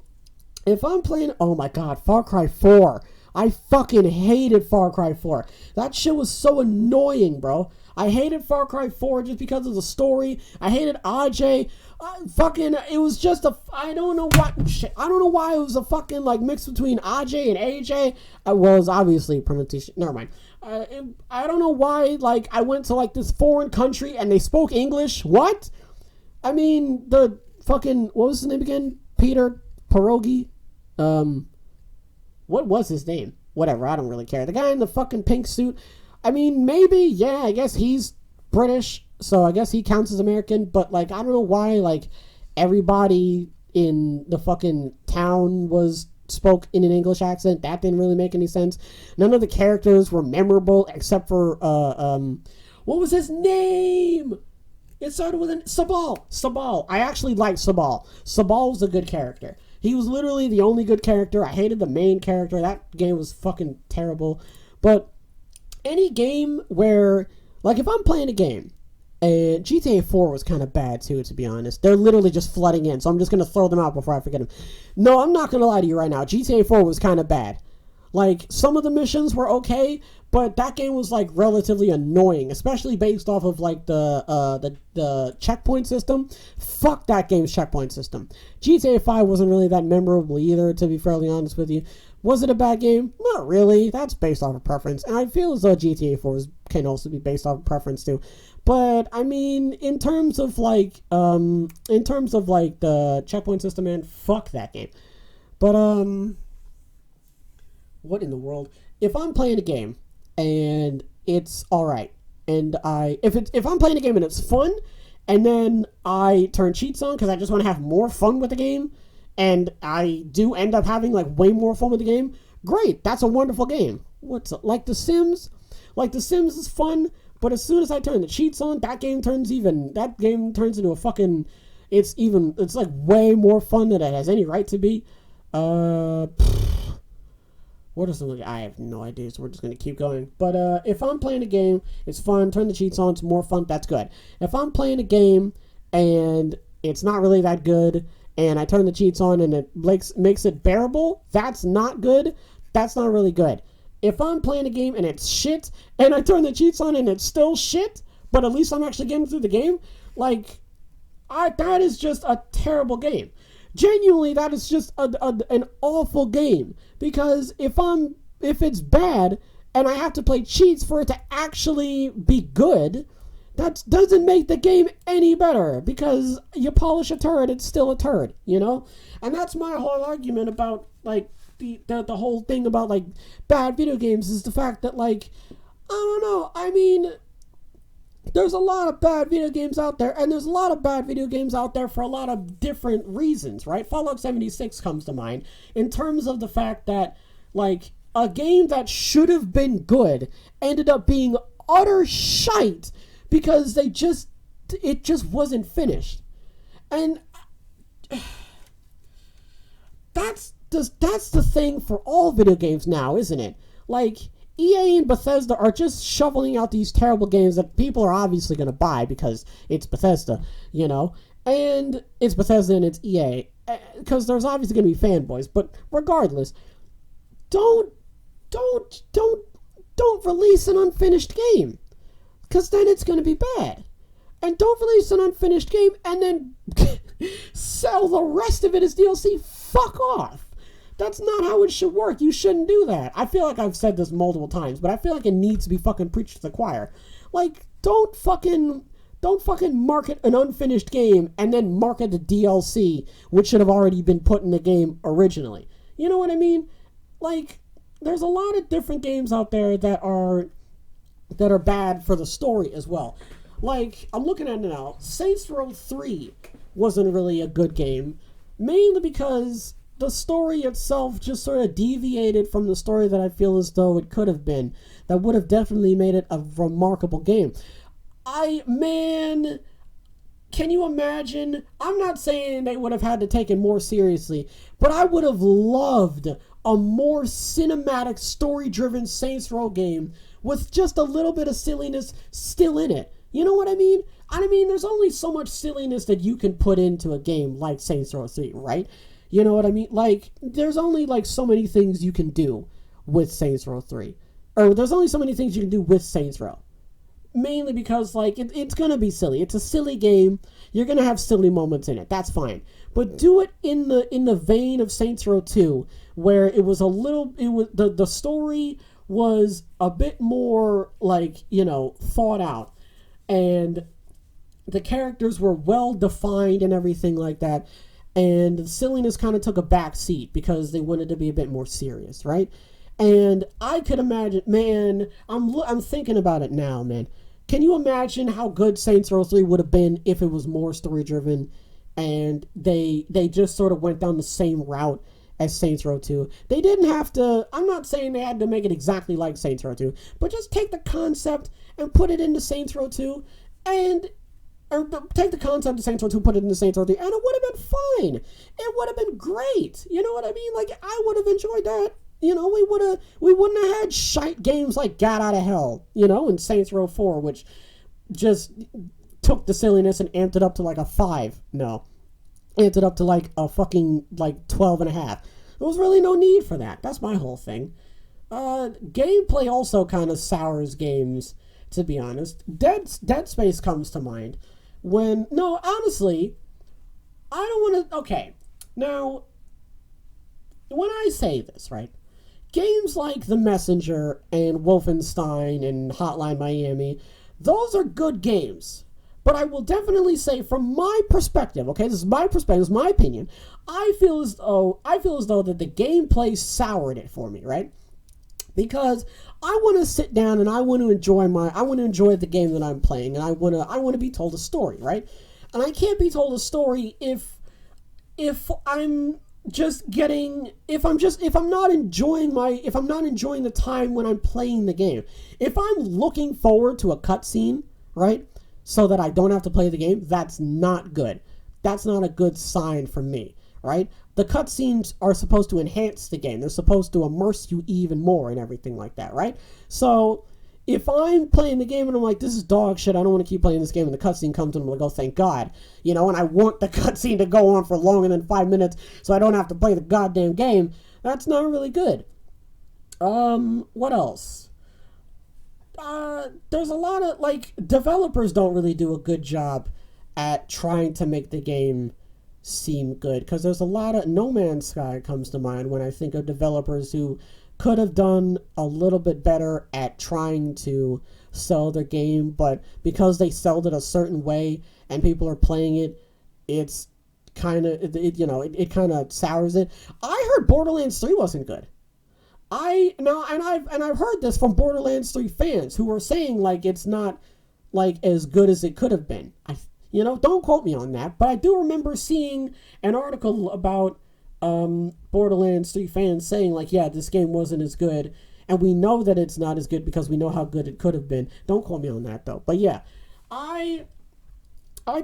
if I'm playing, oh my god, Far Cry 4. I fucking hated Far Cry 4. That shit was so annoying, bro. I hated Far Cry 4 just because of the story. I hated AJ. It was just I don't know why it was a fucking like mix between AJ and AJ. Well, it's obviously pronunciation. Never mind. I don't know why, like, I went to like this foreign country and they spoke English. What? I mean, the fucking, what was his name again? Peter Pierogi? What was his name? Whatever, I don't really care. The guy in the fucking pink suit. I mean, maybe, yeah, I guess he's British, so I guess he counts as American, but, like, I don't know why, like, everybody in the fucking town spoke in an English accent. That didn't really make any sense. None of the characters were memorable, except for, what was his name? It started with an Sabal. I actually liked Sabal. Sabal was a good character. He was literally the only good character. I hated the main character. That game was fucking terrible. But any game where, like, if I'm playing a game, and GTA 4 was kind of bad too, to be honest. They're literally just flooding in, so I'm just going to throw them out before I forget them. No, I'm not going to lie to you right now. GTA 4 was kind of bad. Like, some of the missions were okay, but that game was, like, relatively annoying, especially based off of, like, the checkpoint system. Fuck that game's checkpoint system. GTA 5 wasn't really that memorable either, to be fairly honest with you. Was it a bad game? Not really. That's based off of preference, and I feel as though GTA 4 can also be based off of preference, too. But, I mean, in terms of, like, the checkpoint system, man, fuck that game. But, what in the world? If I'm playing a game and it's all right, and if I'm playing a game and it's fun, and then I turn cheats on because I just want to have more fun with the game, and I do end up having like way more fun with the game, great, that's a wonderful game. Like The Sims? Like The Sims is fun, but as soon as I turn the cheats on, that game turns into a fucking, it's like way more fun than it has any right to be. What are something? I have no idea, so we're just going to keep going. But if I'm playing a game, it's fun, turn the cheats on, it's more fun, that's good. If I'm playing a game and it's not really that good, and I turn the cheats on and it makes it bearable, that's not good. That's not really good. If I'm playing a game and it's shit, and I turn the cheats on and it's still shit, but at least I'm actually getting through the game, like, that is just a terrible game. Genuinely, that is just an awful game. Because if it's bad and I have to play cheats for it to actually be good, that doesn't make the game any better. Because you polish a turd, it's still a turd, you know? And that's my whole argument about, like, the whole thing about, like, bad video games is the fact that, like, I don't know, I mean, there's a lot of bad video games out there, and there's a lot of bad video games out there for a lot of different reasons, right? Fallout 76 comes to mind in terms of the fact that, like, a game that should have been good ended up being utter shite because it just wasn't finished. And that's the thing for all video games now, isn't it? Like, EA and Bethesda are just shoveling out these terrible games that people are obviously going to buy because it's Bethesda, you know? And it's Bethesda and it's EA, because there's obviously going to be fanboys, but regardless, don't release an unfinished game, because then it's going to be bad. And don't release an unfinished game and then Sell the rest of it as DLC. Fuck off. That's not how it should work. You shouldn't do that. I feel like I've said this multiple times, but I feel like it needs to be fucking preached to the choir. Like, don't fucking market an unfinished game and then market the DLC, which should have already been put in the game originally. You know what I mean? Like, there's a lot of different games out there that are bad for the story as well. Like, I'm looking at it now. Saints Row 3 wasn't really a good game, mainly because the story itself just sort of deviated from the story that I feel as though it could have been. That would have definitely made it a remarkable game. Can you imagine? I'm not saying they would have had to take it more seriously, but I would have loved a more cinematic, story-driven Saints Row game with just a little bit of silliness still in it. You know what I mean? I mean, there's only so much silliness that you can put into a game like Saints Row 3, right? You know what I mean? Like, there's only, like, so many things you can do with Saints Row 3. Or there's only so many things you can do with Saints Row. Mainly because, like, it's going to be silly. It's a silly game. You're going to have silly moments in it. That's fine. But do it in the vein of Saints Row 2, where the story was a bit more, like, you know, thought out. And the characters were well defined and everything like that. And the silliness kind of took a back seat because they wanted to be a bit more serious, right? And I could imagine, man, I'm thinking about it now, man. Can you imagine how good Saints Row 3 would have been if it was more story-driven and they just sort of went down the same route as Saints Row 2? They didn't have to, I'm not saying they had to make it exactly like Saints Row 2, but just take the concept and put it into Saints Row 2 or take the concept of Saints Row 2, put it into Saints Row 3, and it would have been fine. It would have been great. You know what I mean? Like, I would have enjoyed that. You know, we wouldn't have had shite games like Gat Out of Hell, you know, and Saints Row 4, which just took the silliness and amped it up to like a 5. No. Amped it up to like a fucking like 12 and a half. There was really no need for that. That's my whole thing. Gameplay also kind of sours games, to be honest. Dead Space comes to mind. Honestly, I don't want to, okay. Now, when I say this, right? Games like The Messenger and Wolfenstein and Hotline Miami, those are good games. But I will definitely say, from my perspective, okay, this is my perspective, this is my opinion, I feel as though that the gameplay soured it for me, right? Because I want to sit down and I want to enjoy the game that I'm playing, and I want to be told a story, right? And I can't be told a story if I'm not enjoying the time when I'm playing the game. If I'm looking forward to a cutscene, right, so that I don't have to play the game, that's not good. That's not a good sign for me, right? The cutscenes are supposed to enhance the game. They're supposed to immerse you even more and everything like that, right? So if I'm playing the game and I'm like, this is dog shit, I don't want to keep playing this game, and the cutscene comes and I'm like, oh, thank God, you know, and I want the cutscene to go on for longer than 5 minutes so I don't have to play the goddamn game, that's not really good. What else? There's a lot of, like, developers don't really do a good job at trying to make the game seem good, because there's a lot of, No Man's Sky comes to mind when I think of developers who could have done a little bit better at trying to sell their game, but because they sold it a certain way and people are playing it, it's kind of, it kind of sours it. I heard Borderlands 3 wasn't good. I've heard this from Borderlands 3 fans who were saying, like, it's not, like, as good as it could have been. Don't quote me on that, but I do remember seeing an article about Borderlands 3 fans saying, like, yeah, this game wasn't as good, and we know that it's not as good because we know how good it could have been. Don't quote me on that, though. But yeah, I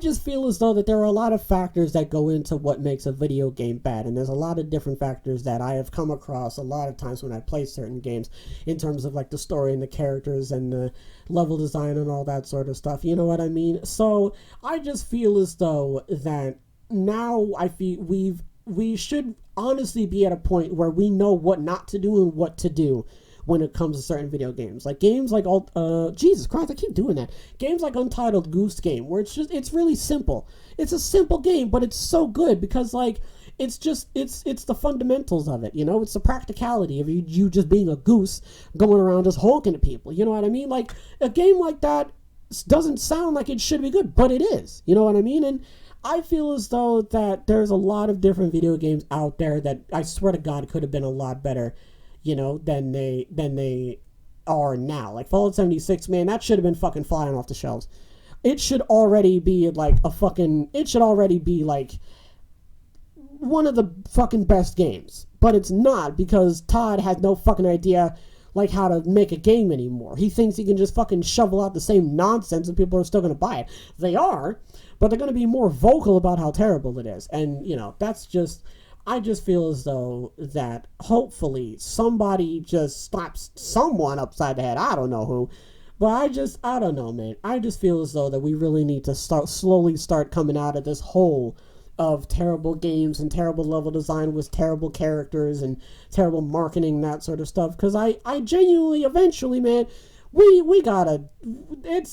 just feel as though that there are a lot of factors that go into what makes a video game bad, and there's a lot of different factors that I have come across a lot of times when I play certain games, in terms of, like, the story and the characters and the level design and all that sort of stuff, you know what I mean? So I just feel as though that now we should honestly be at a point where we know what not to do and what to do when it comes to certain video games. Like games like Jesus Christ, I keep doing that. Games like Untitled Goose Game, where it's really simple. It's a simple game, but it's so good because like it's the fundamentals of it, you know? It's the practicality of you just being a goose going around just honking at people. You know what I mean? Like a game like that doesn't sound like it should be good, but it is. You know what I mean? And I feel as though that there's a lot of different video games out there that I swear to God could have been a lot better, you know, than they are now. Like Fallout 76, man, that should have been fucking flying off the shelves. It should already be like one of the fucking best games. But it's not, because Todd has no fucking idea like how to make a game anymore. He thinks he can just fucking shovel out the same nonsense and people are still going to buy it. They are, but they're going to be more vocal about how terrible it is. And, you know, I just feel as though that hopefully somebody just slaps someone upside the head. I don't know who. But I don't know, man. I just feel as though that we really need to slowly start coming out of this hole of terrible games and terrible level design with terrible characters and terrible marketing, that sort of stuff. Because I genuinely, eventually, man, we gotta, I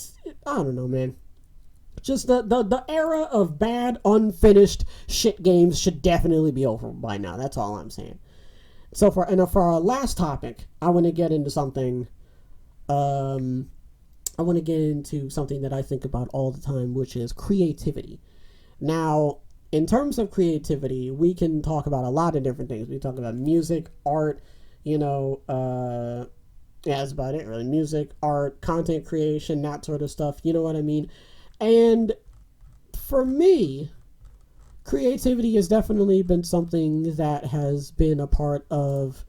don't know, man. Just the era of bad, unfinished shit games should definitely be over by now. That's all I'm saying. So for our last topic, I want to get into something, that I think about all the time, which is creativity. Now, in terms of creativity, we can talk about a lot of different things. We talk about music, art, you know, yeah, that's about it, really. Music, art, content creation, that sort of stuff. You know what I mean? And for me, creativity has definitely been something that has been a part of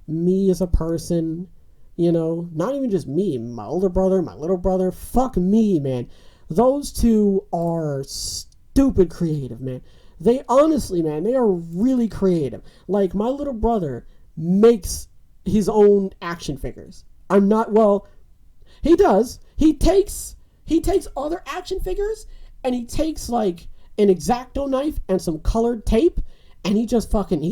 me as a person. You know, not even just me, my older brother, my little brother. Fuck me, man. Those two are stupid creative, man. They honestly, man, they are really creative. Like, my little brother makes his own action figures. He does. He takes other action figures and he takes like an X-Acto knife and some colored tape and he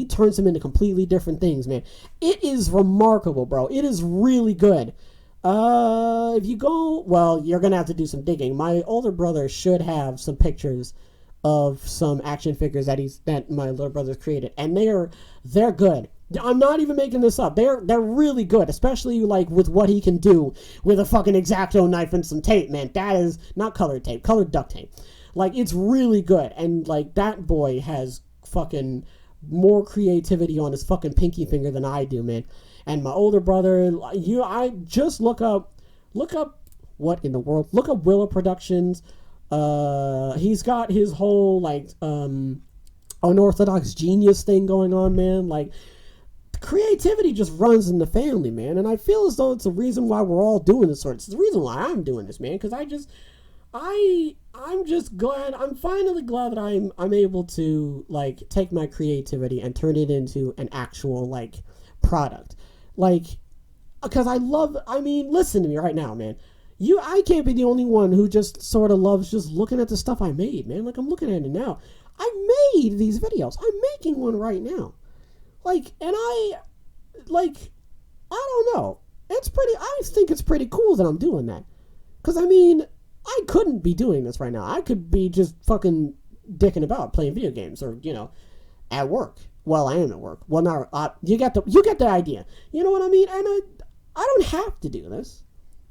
turns them into completely different things, man. It is remarkable, bro. It is really good. If you go, well, you're gonna have to do some digging. My older brother should have some pictures of some action figures that my little brother's created, and they're good. I'm not even making this up. They're really good, especially like with what he can do with a fucking X-Acto knife and some tape, man. That is not colored tape, colored duct tape. Like, it's really good, and like that boy has fucking more creativity on his fucking pinky finger than I do, man. And my older brother, I just look up what in the world? Look up Willow Productions. He's got his whole like unorthodox genius thing going on, man. Like, creativity just runs in the family, man. And I feel as though it's the reason why we're all doing this sort. It's the reason why I'm doing this, man. Because I'm just glad. I'm finally glad that I'm able to like take my creativity and turn it into an actual like product. Like, because listen to me right now, man. I can't be the only one who just sort of loves just looking at the stuff I made, man. Like, I'm looking at it now. I made these videos. I'm making one right now. Like, and I don't know. I think it's pretty cool that I'm doing that. Because, I couldn't be doing this right now. I could be just fucking dicking about playing video games or, you know, at work. Well, I am at work. Well, now, you get the idea. You know what I mean? And I don't have to do this,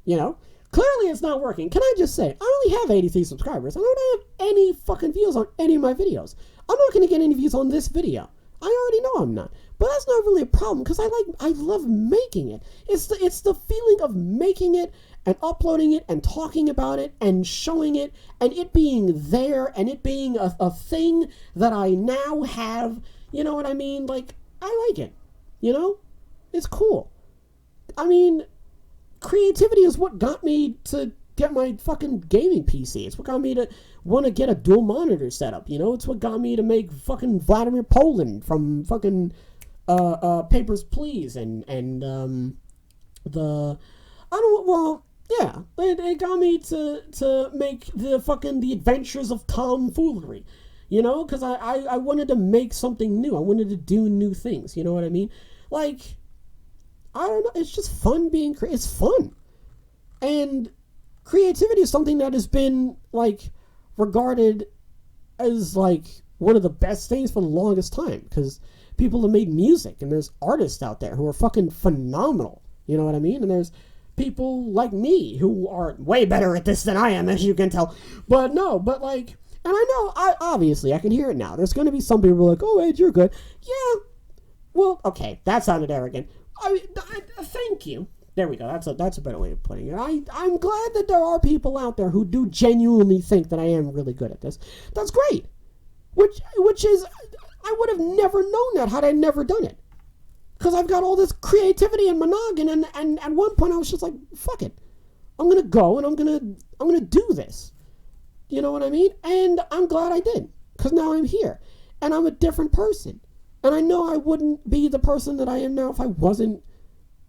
you know? Clearly it's not working. Can I just say, I only have 83 subscribers. I don't have any fucking views on any of my videos. I'm not going to get any views on this video. I already know I'm not. But that's not really a problem because I love making it. It's the feeling of making it and uploading it and talking about it and showing it and it being there and it being a thing that I now have. You know what I mean? Like, I like it. You know? It's cool. Creativity is what got me to get my fucking gaming PC. It's what got me to want to get a dual monitor setup, you know? It's what got me to make fucking Vladimir Poland from fucking Papers, Please and it got me to make the Adventures of Tomfoolery, you know? Because I wanted to make something new. I wanted to do new things, you know what I mean? Like, I don't know. It's just fun being it's fun. And creativity is something that has been, like, regarded as, like, one of the best things for the longest time. Because people have made music, and there's artists out there who are fucking phenomenal. You know what I mean? And there's people like me who are way better at this than I am, as you can tell. But no, but, like, and I know, obviously, I can hear it now. There's going to be some people who are like, oh, Ed, you're good. Yeah. Well, okay, that sounded arrogant. Thank you. There we go. That's a better way of putting it. I'm glad that there are people out there who do genuinely think that I am really good at this. That's great. Which is, I would have never known that had I never done it. Because I've got all this creativity and monoggin, and at one point I was just like, fuck it. I'm gonna go and I'm gonna do this. You know what I mean? And I'm glad I did. Because now I'm here. And I'm a different person. And I know I wouldn't be the person that I am now if I wasn't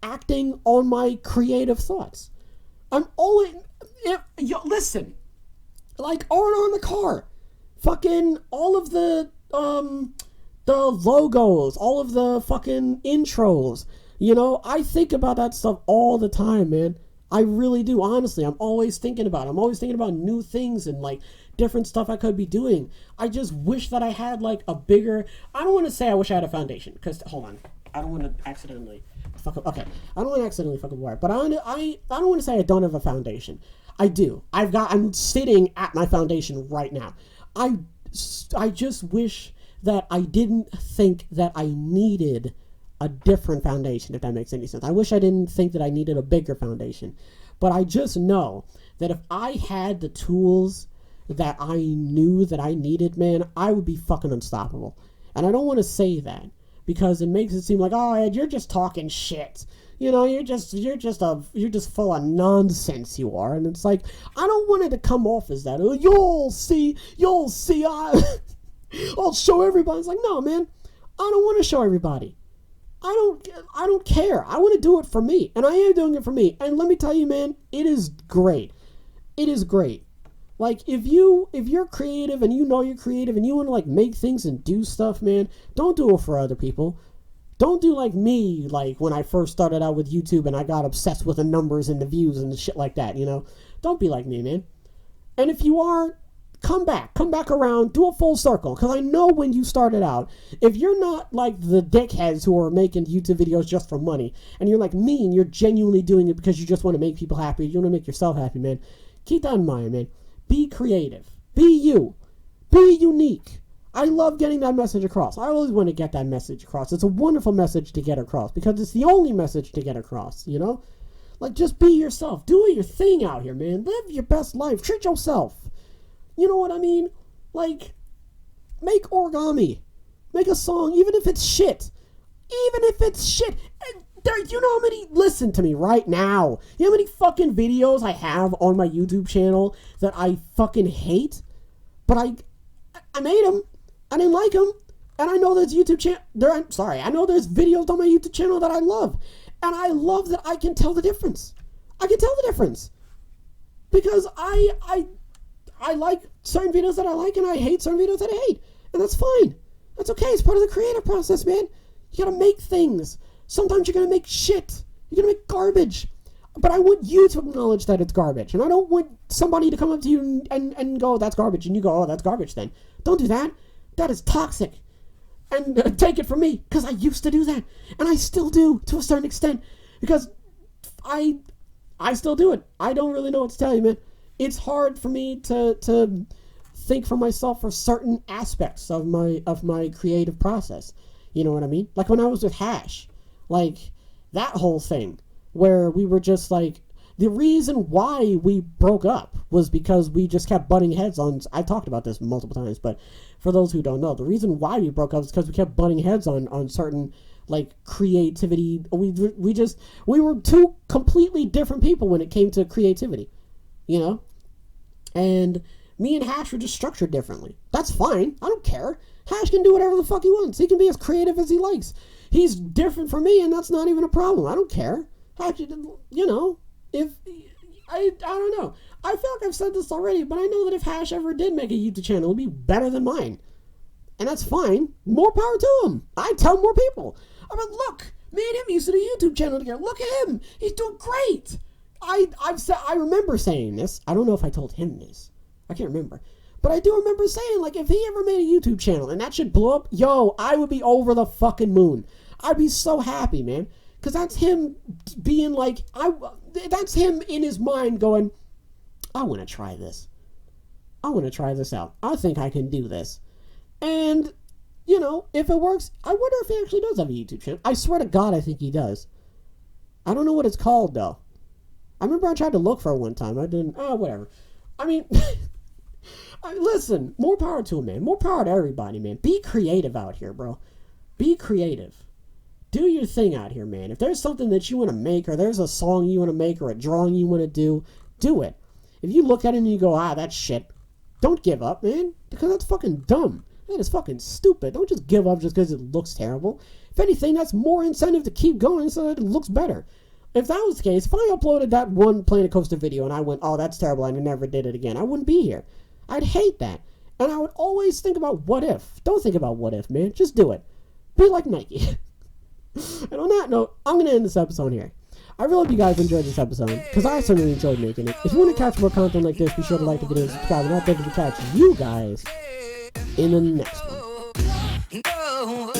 acting on my creative thoughts. I'm always... listen. Like, on the car. Fucking all of the logos. All of the fucking intros. You know, I think about that stuff all the time, man. I really do. Honestly, I'm always thinking about it. I'm always thinking about new things and, like, different stuff I could be doing. I just wish that I had, like, a bigger... I don't want to say I wish I had a foundation, because, hold on. I don't want to accidentally fuck up. Okay, I don't want to accidentally fuck up word, but I don't want to say I don't have a foundation. I do. I'm sitting at my foundation right now. I just wish that I didn't think that I needed a different foundation, if that makes any sense. I wish I didn't think that I needed a bigger foundation, but I just know that if I had the tools that I knew that I needed, man, I would be fucking unstoppable. And I don't want to say that because it makes it seem like, oh, Ed, you're just talking shit. You know, you're just full of nonsense, you are. And it's like, I don't want it to come off as that. Oh, you'll see, I'll show everybody. It's like, no, man, I don't want to show everybody. I don't care. I want to do it for me. And I am doing it for me. And let me tell you, man, it is great. It is great. Like, if you're creative and you know you're creative and you want to, like, make things and do stuff, man, don't do it for other people. Don't do like me, like, when I first started out with YouTube and I got obsessed with the numbers and the views and the shit like that, you know? Don't be like me, man. And if you are, come back around, do a full circle. Because I know when you started out, if you're not like the dickheads who are making YouTube videos just for money, and you're like me and you're genuinely doing it because you just want to make people happy, you want to make yourself happy, man, keep that in mind, man. Be creative. Be you. Be unique. I love getting that message across. I always want to get that message across. It's a wonderful message to get across because it's the only message to get across, you know? Like, just be yourself. Do your thing out here, man. Live your best life. Treat yourself. You know what I mean? Like, make origami. Make a song, even if it's shit. Even if it's shit. And you know how many... Listen to me right now. You know how many fucking videos I have on my YouTube channel that I fucking hate? But I made them. I didn't like them. And I know there's I know there's videos on my YouTube channel that I love. And I love that I can tell the difference. I can tell the difference. Because I like certain videos that I like and I hate certain videos that I hate. And that's fine. That's okay. It's part of the creative process, man. You gotta make things. Sometimes you're gonna make shit. You're gonna make garbage. But I want you to acknowledge that it's garbage. And I don't want somebody to come up to you and go, that's garbage. And you go, oh, that's garbage then. Don't do that. That is toxic. And take it from me. Because I used to do that. And I still do to a certain extent. Because I still do it. I don't really know what to tell you, man. It's hard for me to think for myself for certain aspects of my creative process. You know what I mean? Like when I was with Hash. Like that whole thing. Where we were just like, the reason why we broke up was because we just kept butting heads on, I talked about this multiple times, but for those who don't know, the reason why we broke up is because we kept butting heads on certain, like, creativity. We were two completely different people when it came to creativity, you know? And me and Hash were just structured differently. That's fine. I don't care. Hash can do whatever the fuck he wants. He can be as creative as he likes. He's different from me, and that's not even a problem. I don't care. You know, if I don't know. I feel like I've said this already, but I know that if Hash ever did make a YouTube channel, it would be better than mine. And that's fine. More power to him. I tell more people. I mean, look, Me and him used to do a YouTube channel together. Look at him. He's doing great. I remember saying this. I don't know if I told him this. I can't remember. But I do remember saying, like, if he ever made a YouTube channel and that shit blew up, yo, I would be over the fucking moon. I'd be so happy, man. Because that's him being like, that's him in his mind going, I want to try this. I want to try this out. I think I can do this. And, you know, if it works, I wonder if he actually does have a YouTube channel. I swear to God, I think he does. I don't know what it's called, though. I remember I tried to look for it one time. I didn't. Oh, whatever. I mean, listen, more power to him, man. More power to everybody, man. Be creative out here, bro. Be creative. Do your thing out here, man. If there's something that you want to make, or there's a song you want to make, or a drawing you want to do it. If you look at it and you go, that's shit, don't give up, man. Because that's fucking dumb. That is fucking stupid. Don't just give up just because it looks terrible. If anything, that's more incentive to keep going so that it looks better. If that was the case, if I uploaded that one Planet Coaster video and I went, that's terrible, and I never did it again, I wouldn't be here. I'd hate that. And I would always think about what if. Don't think about what if, man. Just do it. Be like Nike. And on that note, I'm going to end this episode here. I really hope you guys enjoyed this episode, because I certainly enjoyed making it. If you want to catch more content like this, be sure to like the video and subscribe, and I'll definitely catch you guys in the next one.